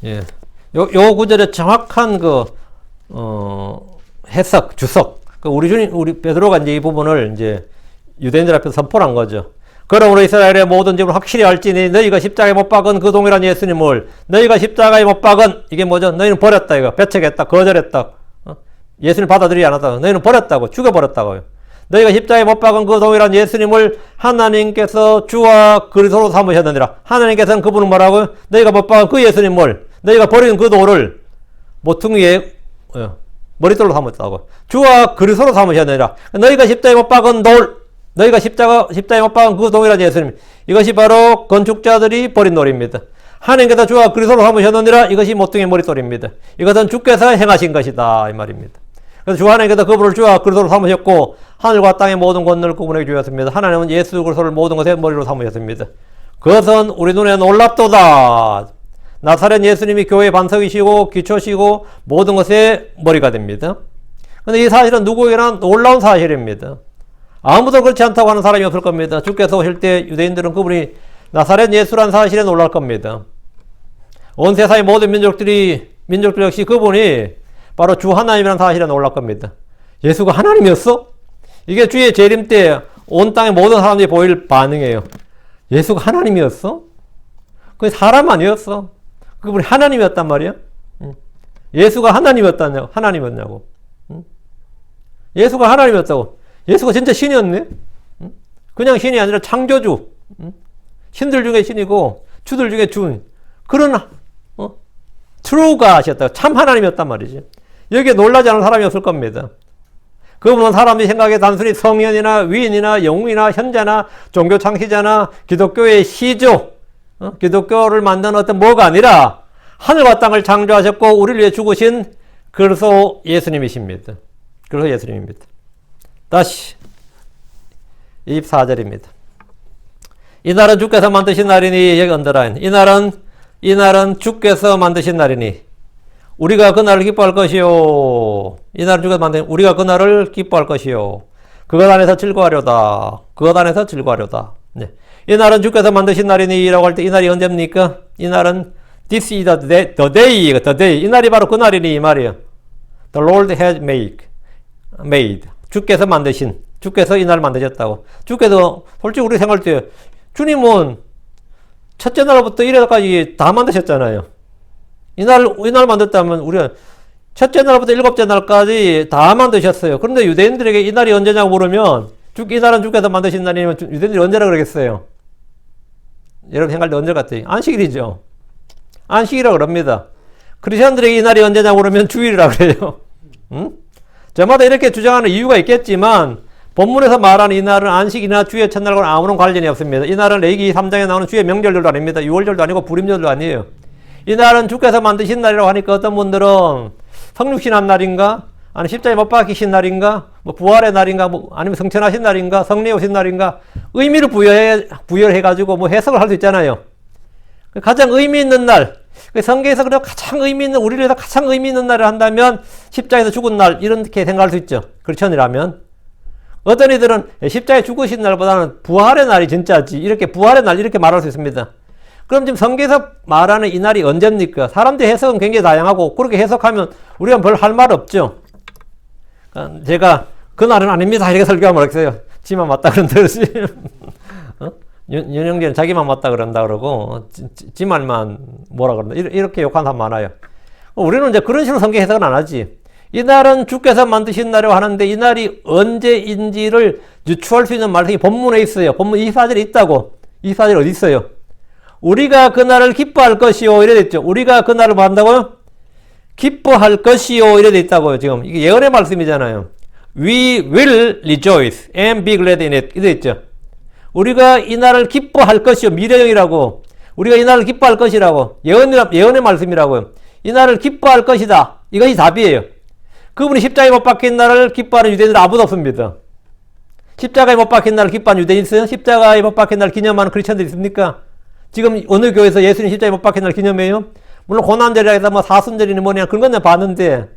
예. 요 구절의 정확한 해석, 주석. 우리 베드로가 이제 이 부분을 이제 유대인들 앞에서 선포를 한 거죠. 그러므로 이스라엘의 모든 집을 확실히 알지니 너희가 십자가에 못 박은 그 동일한 예수님을 너희가 십자가에 못 박은 이게 뭐죠? 너희는 버렸다 이거. 배척했다. 거절했다. 예수님 받아들이지 않았다. 너희는 버렸다고. 죽여버렸다고요. 너희가 십자가에 못 박은 그 동일한 예수님을 하나님께서 주와 그리스도로 삼으셨느니라. 하나님께서는 그분은 뭐라고요? 너희가 못 박은 그 예수님을 너희가 버린 그 돌을 모퉁이에 머릿돌로 삼았다고. 주와 그리스도로 삼으셨느니라. 너희가 십자가에 못 박은 돌, 너희가 십자가에 못 박은 그 동일한 예수님. 이것이 바로 건축자들이 버린 돌입니다. 하나님께서 주와 그리스도로 삼으셨느니라. 이것이 모퉁이의 머릿돌입니다. 이것은 주께서 행하신 것이다. 이 말입니다. 그래서 주 하나님께서 그분을 주와 그리스도로 삼으셨고 하늘과 땅의 모든 권능을 그분에게 주셨습니다. 하나님은 예수 그리스도를 모든 것의 머리로 삼으셨습니다. 그것은 우리 눈에 놀랍도다. 나사렛 예수님이 교회의 반석이시고 기초시고 모든 것의 머리가 됩니다. 그런데 이 사실은 누구에게나 놀라운 사실입니다. 아무도 그렇지 않다고 하는 사람이 없을 겁니다. 주께서 오실 때 유대인들은 그분이 나사렛 예수라는 사실에 놀랄 겁니다. 온 세상의 모든 민족들 역시 그분이 바로 주 하나님이라는 사실에 놀랄 겁니다. 예수가 하나님이었어? 이게 주의 재림 때 온 땅의 모든 사람들이 보일 반응이에요. 예수가 하나님이었어? 그게 사람 아니었어? 그분이 하나님이었단 말이야? 예수가 하나님이었냐고. 예수가 하나님이었다고. 예수가 진짜 신이었네? 그냥 신이 아니라 창조주. 신들 중에 신이고, 주들 중에 주. 그런, 트루가셨다. 참 하나님이었단 말이지. 여기에 놀라지 않은 사람이 없을 겁니다. 그분은 사람들이 생각에 단순히 성현이나 위인이나 영웅이나 현자나 종교 창시자나 기독교의 시조, 기독교를 만든 어떤 뭐가 아니라 하늘과 땅을 창조하셨고 우리를 위해 죽으신 그리스도 예수님이십니다. 그리스도 예수님입니다. 다시 24절입니다. 이날은 주께서 만드신 날이니 여기 언더라인. 이날은 주께서 만드신 날이니 우리가 그날을 기뻐할 것이요. 이날은 주께서 만드신 우리가 그날을 기뻐할 것이요. 그것 안에서 즐거워하려다. 그것 안에서 즐거워하려다. 네. 이날은 주께서 만드신 날이니 라고 할 때 이 날이 언제입니까? 이 날은 This is the day. 이 날이 바로 그 날이니 이 말이에요. The Lord has made. 주께서 만드신. 주께서 이 날을 만드셨다고. 주께서 솔직히 우리 생각할 때 주님은 첫째 날부터 일일까지 다 만드셨잖아요. 이 날 만들었다면 우리가 첫째 날부터 일곱째 날까지 다 만드셨어요. 그런데 유대인들에게 이 날이 언제냐고 물으면 이 날은 주께서 만드신 날이면 유대인들이 언제라 그러겠어요? 여러분 생각할 때 언제 같아요? 안식일이죠. 안식이라고 그럽니다. 크리스천들에게 이 날이 언제냐고 물으면 주일이라고 그래요. 저마다 이렇게 주장하는 이유가 있겠지만 본문에서 말하는 이 날은 안식이나 주의 첫날과는 아무런 관련이 없습니다. 이 날은 레위기 3장에 나오는 주의 명절들도 아닙니다. 유월절도 아니고 불임절도 아니에요. 이 날은 주께서 만드신 날이라고 하니까 어떤 분들은 성육신한 날인가? 아니 십자가에 못 박히신 날인가? 뭐 부활의 날인가? 뭐 아니면 성천하신 날인가? 성리에 오신 날인가? 의미를 부여해가지고 뭐 해석을 할 수 있잖아요. 가장 의미 있는 날, 성경에서 그래도 가장 의미 있는, 우리를 위해서 가장 의미 있는 날을 한다면 십자가에서 죽은 날 이렇게 생각할 수 있죠. 크리스천이라면. 어떤 이들은 십자가에 죽으신 날보다는 부활의 날이 진짜지 이렇게 부활의 날 이렇게 말할 수 있습니다. 그럼 지금 성경에서 말하는 이 날이 언제입니까? 사람들의 해석은 굉장히 다양하고 그렇게 해석하면 우리가 별 할 말 없죠. 제가 그 날은 아닙니다 이렇게 설교하면 어떡해요? 지만 맞다 그런다 그러지. 윤영재는 자기만 맞다 그런다 그러고 지 말만 뭐라 그런다 이렇게 욕하는 사람 많아요. 우리는 이제 그런 식으로 성경 해석은 안 하지. 이 날은 주께서 만드신 날이라고 하는데 이 날이 언제인지를 유추할 수 있는 말씀이 본문에 있어요. 본문 24절에 있다고. 24절 어디 있어요? 우리가 그 날을 기뻐할 것이요 이래 됐죠. 우리가 그 날을 뭐 한다고요? 기뻐할 것이요 이래 돼 있다고요. 지금 이게 예언의 말씀이잖아요. We will rejoice and be glad in it. 이래 있죠. 우리가 이 날을 기뻐할 것이요. 미래형이라고. 우리가 이 날을 기뻐할 것이라고. 예언의 말씀이라고요. 이 날을 기뻐할 것이다. 이것이 답이에요. 그분이 십자가에 못 박힌 날을 기뻐하는 유대인들 아무도 없습니다. 십자가에 못 박힌 날을 기뻐하는 유대인 있어요? 십자가에 못 박힌 날을 기념하는 크리스천들 있습니까? 지금 어느 교회에서 예수님 십자가에 못 박힌 날 기념해요? 물론 고난절이라 해서 뭐 사순절이니 뭐냐 그런 건 내가 봤는데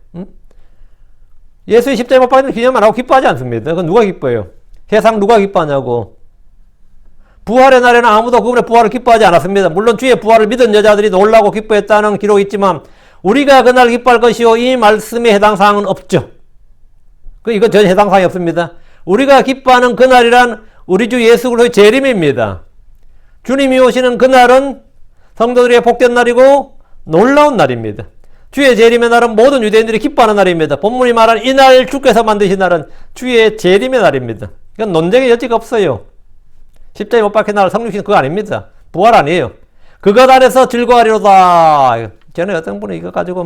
예수의 십자가에 못 박힌 날 기념 안 하고 기뻐하지 않습니다. 그건 누가 기뻐해요? 세상 누가 기뻐하냐고. 부활의 날에는 아무도 그분의 부활을 기뻐하지 않았습니다. 물론 주의 부활을 믿은 여자들이 놀라고 기뻐했다는 기록이 있지만 우리가 그날 기뻐할 것이요 이 말씀에 해당 사항은 없죠. 이거 전혀 해당 사항이 없습니다. 우리가 기뻐하는 그날이란 우리 주 예수 그리스도의 재림입니다. 주님이 오시는 그날은 성도들의 복된 날이고 놀라운 날입니다. 주의 재림의 날은 모든 유대인들이 기뻐하는 날입니다. 본문이 말한 이날 주께서 만드신 날은 주의 재림의 날입니다. 이건 논쟁의 여지가 없어요. 십자가에 못 박힌 날 성육신 그거 아닙니다. 부활 아니에요. 그것 안에서 즐거워하리로다. 전에 어떤 분이 이거 가지고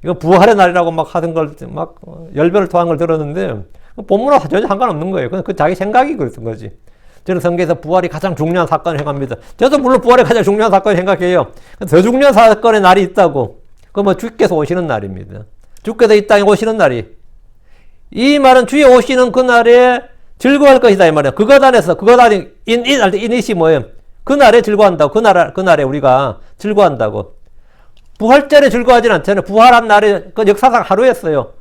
이거 부활의 날이라고 하던 걸 열변을 토한 걸 들었는데 본문하고 전혀 상관없는 거예요. 그 자기 생각이 그랬던 거지. 저는 성경에서 부활이 가장 중요한 사건을 생각합니다. 저도 물론 부활이 가장 중요한 사건을 생각해요. 더 중요한 사건의 날이 있다고. 그건 주께서 오시는 날입니다. 주께서 이 땅에 오시는 날이. 이 말은 주의 오시는 그 날에 즐거워할 것이다 이 말이야. 그것 안에서 그것 안에 인잇이 뭐예요? 그 날에 즐거워한다고. 그 날에 우리가 즐거워한다고. 부활절에 즐거워하진 않잖아요. 부활한 날에 그 역사상 하루였어요.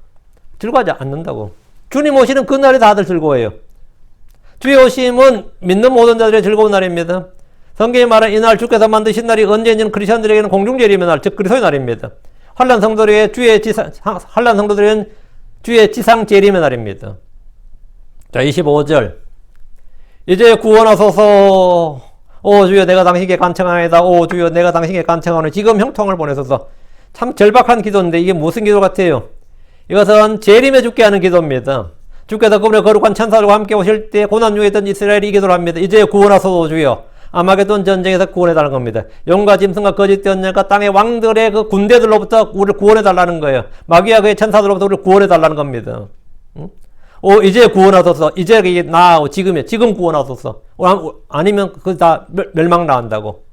즐거워하지 않는다고. 주님 오시는 그 날에 다들 즐거워해요. 주의 오심은 믿는 모든 자들의 즐거운 날입니다. 성경이 말한 이 날 주께서 만드신 날이 언제인지는 크리스천들에게는 공중제림의 날, 즉 그리스도의 날입니다. 환난 성도들에게 환난 성도들에게는 주의 지상 재림의 날입니다. 자, 25절. 이제 구원하소서. 오 주여 내가 당신께 간청하나이다. 오 주여 내가 당신께 간청하노니. 지금 형통을 보내소서. 참 절박한 기도인데 이게 무슨 기도 같아요? 이것은 재림에 죽게 하는 기도입니다. 주께서 그분의 거룩한 천사들과 함께 오실 때 고난 중에 있던 이스라엘이 이 기도를 합니다. 이제 구원하소서 주여. 아마게돈 전쟁에서 구원해달라는 겁니다. 용과 짐승과 거짓된 언약과 땅의 왕들의 그 군대들로부터 우리를 구원해달라는 거예요. 마귀와 그의 천사들로부터 우리를 구원해달라는 겁니다. 이제 구원하소서. 이제 지금이야. 지금 구원하소서. 아니면 그거 다 멸망 나온다고.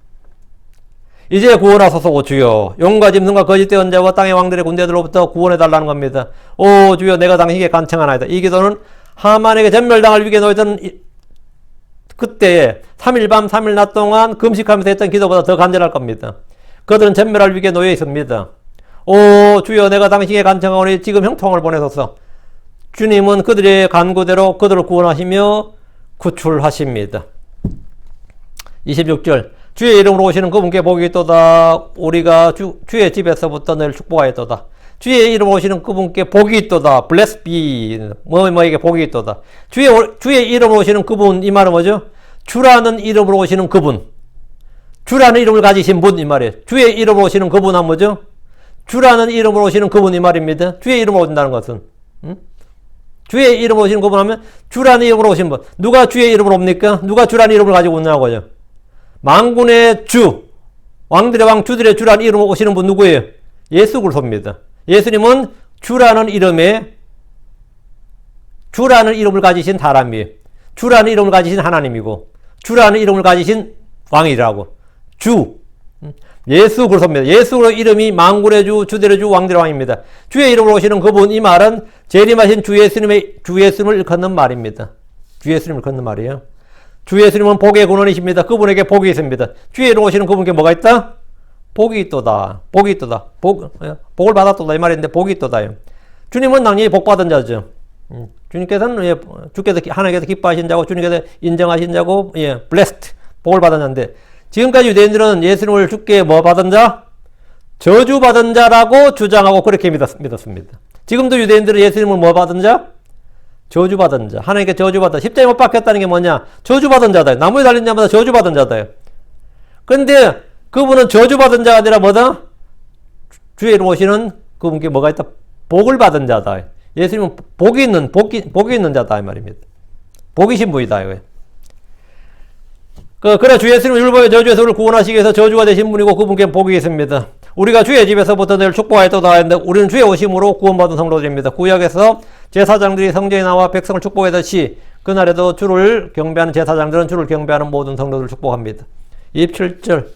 이제 구원하소서. 오 주여. 용과 짐승과 거짓된 자와 땅의 왕들의 군대들로부터 구원해달라는 겁니다. 오 주여 내가 당신에게 간청하나이다. 이 기도는 하만에게 전멸당할 위기에 놓였던 그때에 3일 밤 3일 낮 동안 금식하면서 했던 기도보다 더 간절할 겁니다. 그들은 전멸할 위기에 놓여 있습니다. 오 주여 내가 당신에게 간청하오니 지금 형통을 보내소서. 주님은 그들의 간구대로 그들을 구원하시며 구출하십니다. 26절. 주의 이름으로 오시는 그분께 복이 있도다. 우리가 주의 집에서부터 늘 축복하였도다. 주의 이름으로 오시는 그분께 복이 있도다. Blessed be. 뭐에게 복이 있도다. 주의 이름으로 오시는 그분, 이 말은 뭐죠? 주라는 이름으로 오시는 그분. 주라는 이름을 가지신 분, 이 말이에요. 주의 이름으로 오시는 그분 하면 뭐죠? 주라는 이름으로 오시는 그분, 이 말입니다. 주의 이름으로 오신다는 것은. 주의 이름으로 오시는 그분 하면 주라는 이름으로 오신 분. 누가 주의 이름으로 옵니까? 누가 주라는 이름을 가지고 오냐고요. 만군의 주, 왕들의 왕, 주들의 주라는 이름으로 오시는 분 누구예요? 예수 그리스도입니다. 예수님은 주라는 이름을 가지신 사람이에요. 주라는 이름을 가지신 하나님이고 주라는 이름을 가지신 왕이라고. 주. 예수 그리스도입니다. 예수 이름이 만군의 주, 주들의 주, 왕들의 왕입니다. 주의 이름으로 오시는 그분, 이 말은 재림하신 주 예수님을 일컫는 말입니다. 주 예수님을 일컫는 말이에요. 주 예수님은 복의 근원이십니다. 그분에게 복이 있습니다. 주의 이름으로 오시는 그분께 뭐가 있다? 복이 있도다. 복이 있도다. 복을 받았도다 이 말인데 복이 있도다. 주님은 당연히 복 받은 자죠. 주님께서는 주께서 하나님께서 기뻐하신 자고 주님께서 인정하신 자고 blessed 복을 받은 자인데 지금까지 유대인들은 예수님을 주께 뭐 받은 자? 저주 받은 자라고 주장하고 그렇게 믿었습니다. 지금도 유대인들은 예수님을 뭐 받은 자? 저주 받은 자. 하나님께 저주 받은 십자가에 못 박혔다는 게 뭐냐? 저주 받은 자다. 나무에 달린 자마다 저주 받은 자다. 그런데 그분은 저주 받은 자가 아니라 뭐다? 주의 이름 오시는 그분께 뭐가 있다? 복을 받은 자다. 예수님은 복이 있는 자다 이 말입니다. 복이신 분이다 이거예요. 그래 주 예수님 율법의 저주에서 우리를 구원하시기 위해서 저주가 되신 분이고 그분께 복이 있습니다. 우리가 주의 집에서부터 늘 축복하였도다 했는데 우리는 주의 오심으로 구원받은 성도들입니다. 구약에서 제사장들이 성전에 나와 백성을 축복하듯이 그날에도 주를 경배하는 제사장들은 주를 경배하는 모든 성도들을 축복합니다. 27절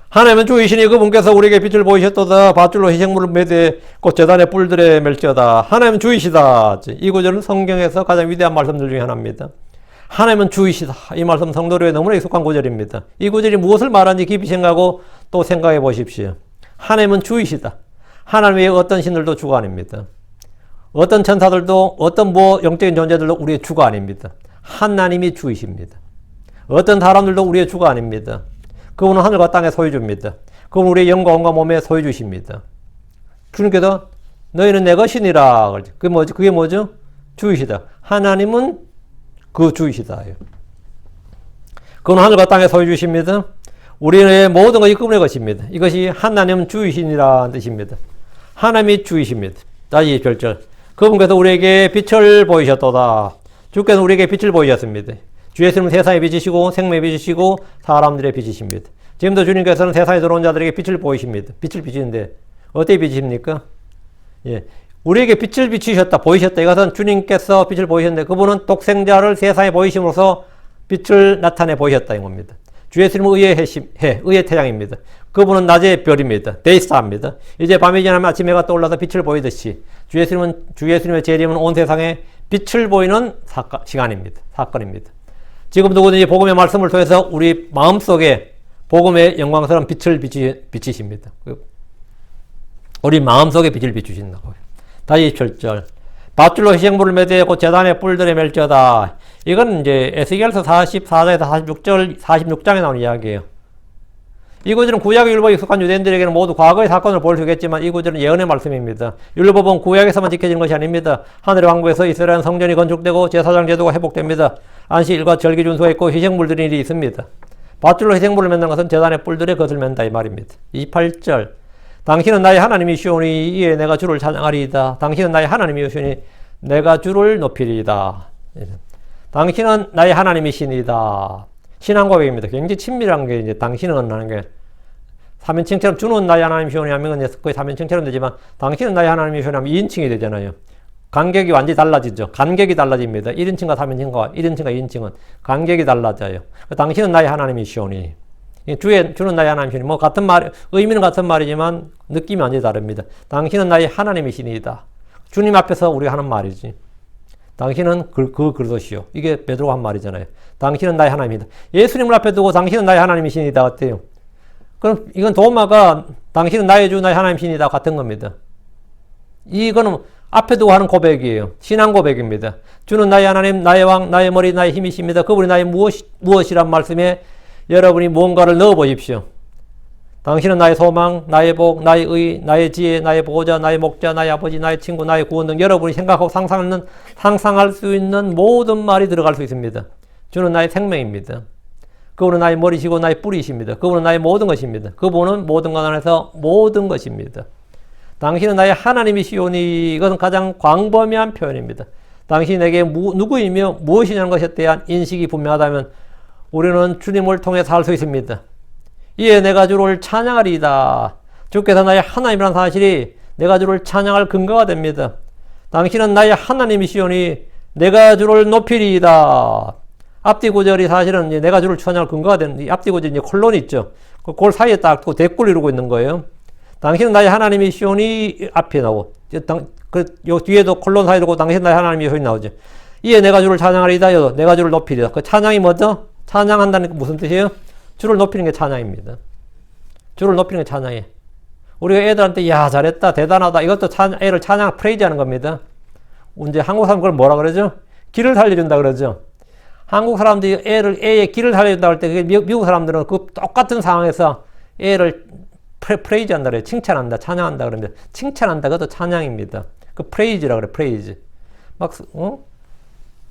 하나님은 주이시니 그분께서 우리에게 빛을 보이셨도다. 밧줄로 희생물을 매대 곧 제단의 뿔들에 멜지어다. 하나님은 주이시다. 이 구절은 성경에서 가장 위대한 말씀들 중에 하나입니다. 하나님은 주이시다. 이 말씀 성도로에 너무나 익숙한 구절입니다. 이 구절이 무엇을 말하는지 깊이 생각하고 또 생각해 보십시오. 하나님은 주이시다. 하나님 외에 어떤 신들도 주가 아닙니다. 어떤 천사들도 어떤 영적인 존재들도 우리의 주가 아닙니다. 하나님이 주이십니다. 어떤 사람들도 우리의 주가 아닙니다. 그분은 하늘과 땅의 소유주입니다. 그분은 우리의 영과 온과 몸의 소유주십니다. 주님께서 너희는 내 것이니라. 그게 뭐죠? 주이시다. 하나님은 그 주이시다. 그분은 하늘과 땅의 소유주십니다. 우리의 모든 것이 그분의 것입니다. 이것이 하나님 주이시니라는 뜻입니다. 하나님이 주이십니다. 다시 별절. 그분께서 우리에게 빛을 보이셨도다. 주께서 우리에게 빛을 보이셨습니다. 주 예수님은 세상의 빛이시고 생명의 빛이시고 사람들의 빛이십니다. 지금도 주님께서는 세상에 들어온 자들에게 빛을 보이십니다. 빛을 비치는데 어떻게 비치십니까? 예, 우리에게 빛을 비치셨다, 보이셨다. 이것은 주님께서 빛을 보이셨는데 그분은 독생자를 세상에 보이심으로써 빛을 나타내 보이셨다 이 겁니다. 주 예수님은 의의 태양입니다. 그분은 낮의 별입니다. 데이스타입니다. 이제 밤이 지나면 아침 해가 떠올라서 빛을 보이듯이 주 예수님의 재림은 온 세상에 빛을 보이는 사건입니다. 지금 누구든지 복음의 말씀을 통해서 우리 마음속에 복음의 영광스러운 빛을 비치십니다. 우리 마음속에 빛을 비추신다고요. 다시 27절. 밧줄로 희생물을 매대 곧 제단의 뿔들에 멜지어다. 이건 이제 에스겔서 44장에서 46장에 나오는 이야기예요. 이 구절은 구약의 율법에 익숙한 유대인들에게는 모두 과거의 사건을 볼 수 있겠지만 이 구절은 예언의 말씀입니다. 율법은 구약에서만 지켜지는 것이 아닙니다. 하늘의 왕국에서 이스라엘 성전이 건축되고 제사장 제도가 회복됩니다. 안식일과 절기 준수했고 희생물 드리는 일이 있습니다. 밧줄로 희생물을 맺는 것은 제단의 뿔들에 것을 맨다 이 말입니다. 28절. 당신은 나의 하나님이시오니 이에 내가 주를 찬양하리이다. 당신은 나의 하나님이시오니 내가 주를 높이리이다. 당신은 나의 하나님이시니다. 신앙 고백입니다. 굉장히 친밀한 게 이제 당신은 하는 게 삼인칭처럼 주는 나의 하나님이시오니 하면 거의 삼인칭처럼 되지만 당신은 나의 하나님이시오니 하면 2인칭이 되잖아요. 간격이 완전히 달라지죠. 간격이 달라집니다. 1인칭과 3인칭과 1인칭과 2인칭은 간격이 달라져요. 당신은 나의 하나님이시오니 주는 나의 하나님이시니 뭐 같은 말 의미는 같은 말이지만 느낌이 완전히 다릅니다. 당신은 나의 하나님이시니이다. 주님 앞에서 우리가 하는 말이지. 당신은 그릇이요. 이게 베드로가 한 말이잖아요. 당신은 나의 하나님이다. 예수님을 앞에 두고 당신은 나의 하나님이시니다 어때요? 그럼 이건 도마가 당신은 나의 주 나의 하나님이시니다 같은 겁니다. 이거는 앞에 두고 하는 고백이에요. 신앙 고백입니다. 주는 나의 하나님, 나의 왕, 나의 머리, 나의 힘이십니다. 그분이 나의 무엇이란 말씀에 여러분이 무언가를 넣어 보십시오. 당신은 나의 소망, 나의 복, 나의 의, 나의 지혜, 나의 보호자, 나의 목자, 나의 아버지, 나의 친구, 나의 구원 등 여러분이 생각하고 상상할 수 있는 모든 말이 들어갈 수 있습니다. 주는 나의 생명입니다. 그분은 나의 머리시고 나의 뿌리십니다. 그분은 나의 모든 것입니다. 그분은 모든 것 안에서 모든 것입니다. 당신은 나의 하나님이시오니 이것은 가장 광범위한 표현입니다. 당신이 내게 누구이며 무엇이냐는 것에 대한 인식이 분명하다면 우리는 주님을 통해 살 수 있습니다. 이에 내가 주를 찬양하리이다. 주께서 나의 하나님이라는 사실이 내가 주를 찬양할 근거가 됩니다. 당신은 나의 하나님이시오니 내가 주를 높이리이다. 앞뒤 구절이 사실은 이제 내가 주를 찬양할 근거가 되는 이 앞뒤 구절이 이제 콜론이 있죠. 그 사이에 딱 대꾸를 이루고 있는 거예요. 당신은 나의 하나님이시오니 앞에 나오고 요 뒤에도 콜론 사이에 두고 당신은 나의 하나님이시오니 나오죠. 이에 내가 주를 찬양하리이다. 내가 주를 높이리이다. 그 찬양이 뭐죠? 찬양한다는 게 무슨 뜻이에요? 주를 높이는 게 찬양입니다. 주를 높이는 게 찬양이에요. 우리가 애들한테 야 잘했다 대단하다 이것도 애를 찬양 프레이즈 하는 겁니다. 이제 한국 사람 그걸 뭐라 그러죠? 길을 살려준다 그러죠. 한국 사람들이 애의 길을 살려준다 할 때 미국 사람들은 그 똑같은 상황에서 애를 프레이즈 한다 그래요. 칭찬한다 찬양한다 그러면 칭찬한다 그것도 찬양입니다. 그 프레이즈라 그래 프레이즈. 막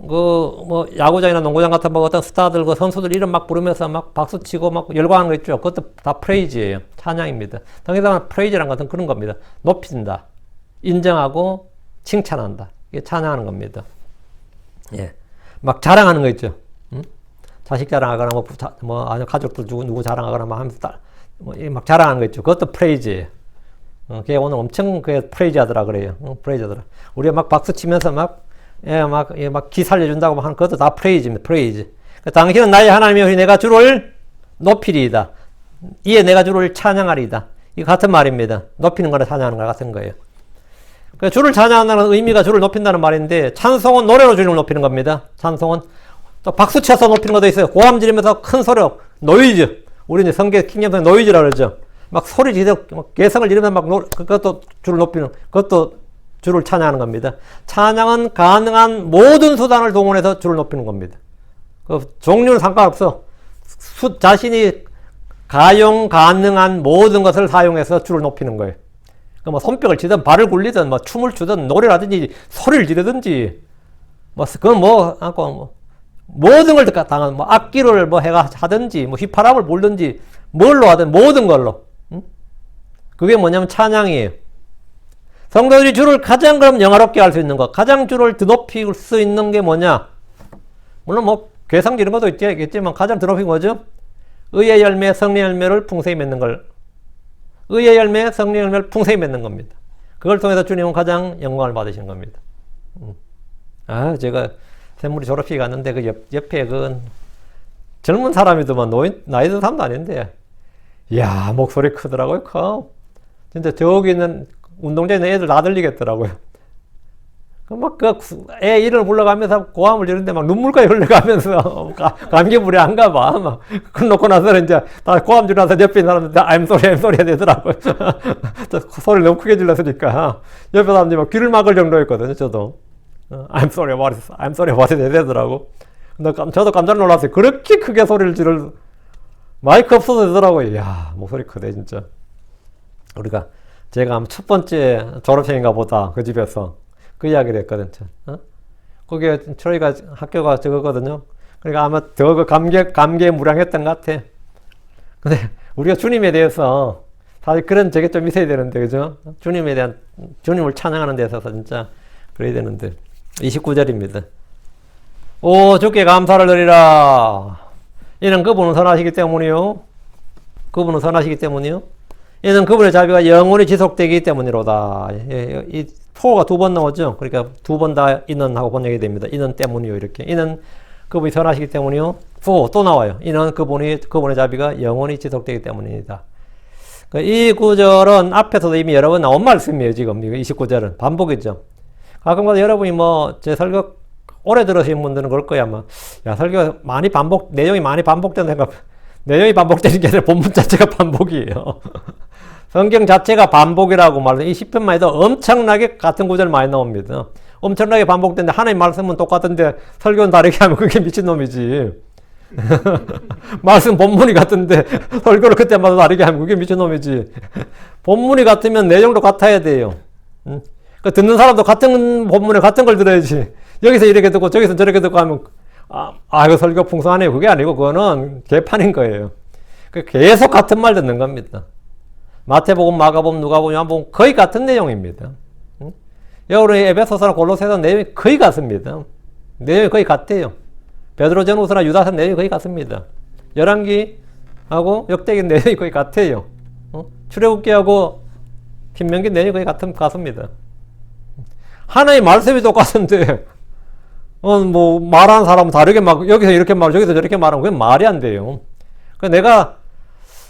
뭐 야구장이나 농구장 같은 뭐 어떤 스타들 그 선수들 이름 막 부르면서 막 박수 치고 막 열광하는 거 있죠. 그것도 다 프레이즈예요. 찬양입니다. 당연히 프레이즈란 것은 그런 겁니다. 높인다, 인정하고 칭찬한다. 이게 찬양하는 겁니다. 예, 막 자랑하는 거 있죠. 자식 자랑하거나 아니 가족들 누구 자랑하거나 막 하면서 막 자랑하는 거 있죠. 그것도 프레이즈예요. 걔 오늘 엄청 프레이즈 하더라 그래요. 프레이즈 하더라. 우리가 막 박수 치면서 막 기 살려준다고 하는 그것도 다 프레이즈입니다. 프레이즈. 당신은 나의 하나님이여 내가 주를 높이리이다. 이에 내가 주를 찬양하리이다. 이 같은 말입니다. 높이는 거나 찬양하는 거 같은 거예요. 주를 찬양한다는 의미가 주를 높인다는 말인데 찬송은 노래로 주를 높이는 겁니다. 찬송은 또 박수 쳐서 높이는 것도 있어요. 고함 지르면서 큰 소리로 노이즈. 우리는 성경 킹제임스 노이즈라고 그러죠. 막 소리 지르 개성을 지르면서 그것도 주를 높이는 그것도 주를 찬양하는 겁니다. 찬양은 가능한 모든 수단을 동원해서 주를 높이는 겁니다. 그 종류는 상관없어. 자신이 가용 가능한 모든 것을 사용해서 주를 높이는 거예요. 뭐 손뼉을 치든 발을 굴리든 뭐 춤을 추든 노래를 하든지 소리를 지르든지 모든 걸 당한 뭐 악기를 뭐 해가 하든지 뭐 휘파람을 불든지 뭘로 하든 모든 걸로. 그게 뭐냐면 찬양이에요. 성도들이 주를 가장 그럼 영화롭게 할 수 있는 것, 가장 주를 드높일 수 있는 게 뭐냐? 물론 뭐 괴상 이런 것도 있겠지만 가장 드높인 거죠. 의의 열매, 성령의 열매를 풍성히 맺는 걸. 의의 열매, 성령의 열매를 풍성히 맺는 겁니다. 그걸 통해서 주님은 가장 영광을 받으시는 겁니다. 제가 샘물이 졸업식에 갔는데 그 옆에 그 젊은 사람이더만 나이 든 사람도 아닌데, 이야, 목소리 크더라고요, 커. 진짜 저기 있는 운동장에 있는 애들 다 들리겠더라고요. 애 이름을 불러가면서 고함을 지르는데 막 눈물까지 흘러가면서 감기물이 안 가봐. 막, 그걸 놓고 나서는 이제 다 고함 지르면서 옆에 있는 사람들 다 I'm sorry 해야 되더라고요. 소리를 너무 크게 질렀으니까. 옆에 사람들이 막 귀를 막을 정도였거든요, 저도. I'm sorry 해야 되더라고. 저도 깜짝 놀랐어요. 그렇게 크게 소리를 마이크 없어도 되더라고요. 이야, 목소리 크네, 진짜. 제가 첫 번째 졸업생인가 보다, 그 집에서. 그 이야기를 했거든. 거기에 저희가 학교가 저거거든요. 그러니까 아마 더 그 감개에 무량했던 것 같아. 근데 우리가 주님에 대해서 사실 그런 저게 좀 있어야 되는데, 그죠? 주님을 찬양하는 데 있어서 진짜 그래야 되는데. 29절입니다. 오, 주께 감사를 드리라. 이는 그분은 선하시기 때문이요. 이는 그분의 자비가 영원히 지속되기 때문이로다. 이 포가 두 번 나오죠. 그러니까 두 번 다 이는 하고 번역이 됩니다. 이는 때문이요. 이렇게. 이는 그분이 선하시기 때문이요. 또 나와요. 이는 그분의 자비가 영원히 지속되기 때문이다. 이 구절은 앞에서도 이미 여러 번 나온 말씀이에요. 지금 이거 29절은 반복이죠. 가끔가다 여러분이 제 설교 오래 들으신 분들은 그럴 거야. 설교 내용이 많이 반복된 생각. 내용이 반복되는 게 아니라 본문 자체가 반복이에요. 성경 자체가 반복이라고 말해요. 이 10편만 해도 엄청나게 같은 구절 많이 나옵니다. 엄청나게 반복되는데 하나님 말씀은 똑같은데 설교는 다르게 하면 그게 미친놈이지. 말씀 본문이 같은데 설교를 그때마다 다르게 하면 그게 미친놈이지. 본문이 같으면 내용도 같아야 돼요. 듣는 사람도 같은 본문에 같은 걸 들어야지. 여기서 이렇게 듣고 저기서 저렇게 듣고 하면 이거 설교 풍성하네요. 그게 아니고 그거는 개판인 거예요. 계속 같은 말 듣는 겁니다. 마태복음, 마가복음, 누가복음, 요한복음 거의 같은 내용입니다. 여러분 에베소서나 골로새서 내용이 거의 같습니다. 내용이 거의 같아요. 베드로전후서나 유다서 내용이 거의 같습니다. 열왕기하고 역대기 내용이 거의 같아요. 출애굽기하고 신명기 내용이 거의 같습니다. 하나의 말씀이 똑같은데 말하는 사람은 다르게 여기서 이렇게 말하고 저기서 저렇게 말하면 그게 말이 안 돼요. 내가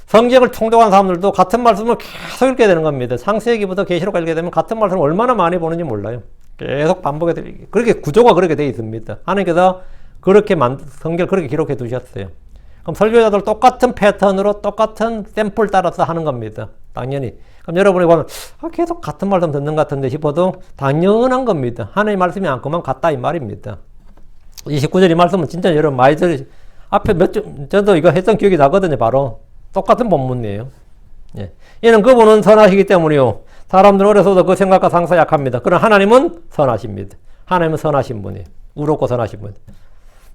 성경을 통독한 사람들도 같은 말씀을 계속 읽게 되는 겁니다. 창세기부터 계시록 읽게 되면 같은 말씀을 얼마나 많이 보는지 몰라요. 계속 반복해 드리고 그렇게 구조가 그렇게 되어 있습니다. 하나님께서 그렇게 성경을 그렇게 기록해 두셨어요. 그럼 설교자들 똑같은 패턴으로 똑같은 샘플 따라서 하는 겁니다. 당연히. 그럼 여러분이 보면 계속 같은 말씀 듣는 것 같은데 싶어도 당연한 겁니다. 하나님의 말씀이 않고만 같다 이 말입니다. 29절 이 말씀은 진짜 여러분 많이 앞에 저도 이거 했던 기억이 나거든요. 바로 똑같은 본문이에요. 예. 이는 그분은 선하시기 때문이요. 사람들은 어려서도 그 생각과 상사 약합니다. 그러나 하나님은 선하십니다. 하나님은 선하신 분이에요. 의롭고 선하신 분.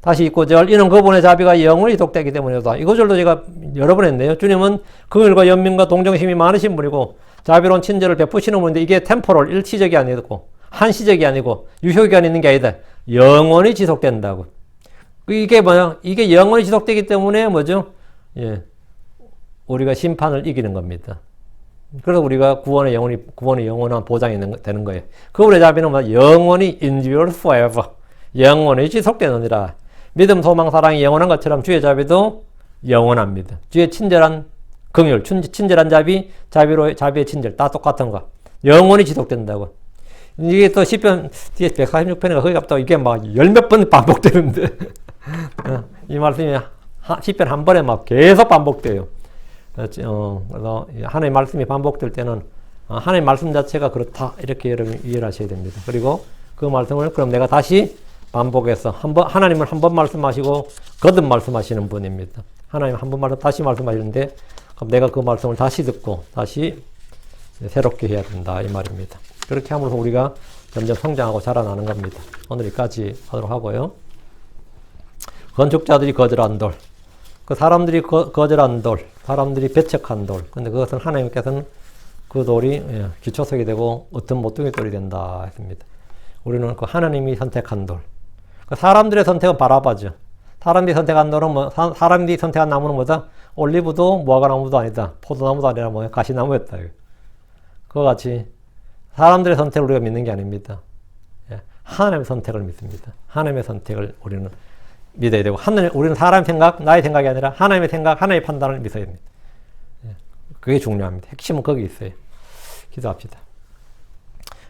다시 29절 이는 그분의 자비가 영원히 지속되기 때문이다. 이 구절도 제가 여러 번 했네요. 주님은 긍휼과 연민과 동정심이 많으신 분이고 자비로운 친절을 베푸시는 분인데 이게 템포럴 일시적이 아니고 한시적이 아니고 유효기간이 있는 게 아니다. 영원히 지속된다고. 이게 뭐야? 이게 영원히 지속되기 때문에 뭐죠? 예. 우리가 심판을 이기는 겁니다. 그래서 우리가 구원의 영원한 보장이 되는 거예요. 그분의 자비는 뭐 영원히 endure forever. 영원히 지속되느니라. 믿음, 소망, 사랑이 영원한 것처럼 주의 자비도 영원합니다. 주의 친절한 긍휼, 친절한 자비, 자비의 친절 다 똑같은 거. 영원히 지속된다고. 이게 또 시편 뒤에 146편인가 거기 가면 또 이게 막 열 몇 번 반복되는데 이 말씀이 시편 한 번에 막 계속 반복돼요. 그래서 하나님의 말씀이 반복될 때는 하나님의 말씀 자체가 그렇다 이렇게 여러분 이해를 하셔야 됩니다. 그리고 그 말씀을 그럼 내가 다시 반복해서 하나님은 한 번 말씀하시고 거듭 말씀하시는 분입니다. 하나님 한 번 말씀 다시 말씀하시는데 그럼 내가 그 말씀을 다시 듣고 다시 새롭게 해야 된다 이 말입니다. 그렇게 함으로써 우리가 점점 성장하고 자라나는 겁니다. 오늘 여기까지 하도록 하고요. 건축자들이 거절한 돌. 그 사람들이 거절한 돌, 사람들이 배척한 돌. 근데 그것은 하나님께서는 그 돌이 기초석이 되고 어떤 모퉁이 돌이 된다 했습니다. 우리는 그 하나님이 선택한 돌. 그 사람들의 선택은 바라바죠. 사람들이 선택한 돌은 사람들이 선택한 나무는 뭐다? 올리브도 무화과 나무도 아니다. 포도나무도 아니라 뭐야? 가시나무였다. 그와 같이 사람들의 선택을 우리가 믿는 게 아닙니다. 하나님의 선택을 믿습니다. 하나님의 선택을 우리는 믿어야 되고, 우리는 사람의 생각, 나의 생각이 아니라 하나님의 생각, 하나님의 판단을 믿어야 됩니다. 그게 중요합니다. 핵심은 거기 있어요. 기도합시다.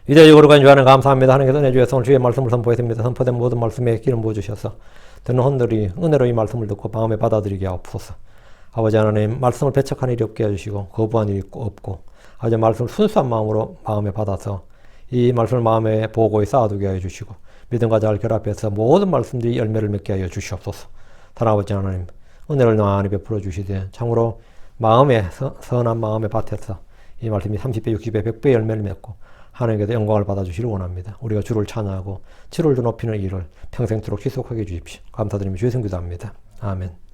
위대하고 거룩한 주하나님 감사합니다. 하나님께서 은혜 주셔서 오늘 주의 말씀을 선포했습니다. 선포된 모든 말씀에 기름 부어주셔서 듣는 혼들이 은혜로 이 말씀을 듣고 마음에 받아들이게 하옵소서. 아버지 하나님 말씀을 배척한 일이 없게 해주시고 거부한 일이 없고 아버지 말씀을 순수한 마음으로 마음에 받아서 이 말씀을 마음에 보고에 쌓아두게 하여 주시고 믿음과 잘 결합해서 모든 말씀들이 열매를 맺게 하여 주시옵소서. 다른 아버지 하나님 은혜를 많이 베풀어 주시되 참으로 마음에 선한 마음의 밭에서 이 말씀이 30배, 60배, 100배 열매를 맺고 하나님께서 영광을 받아주시길 원합니다. 우리가 주를 찬양하고 주를 높이는 일을 평생토록 지속하게 해주십시오. 감사드리며 주의 성기도합니다. 아멘.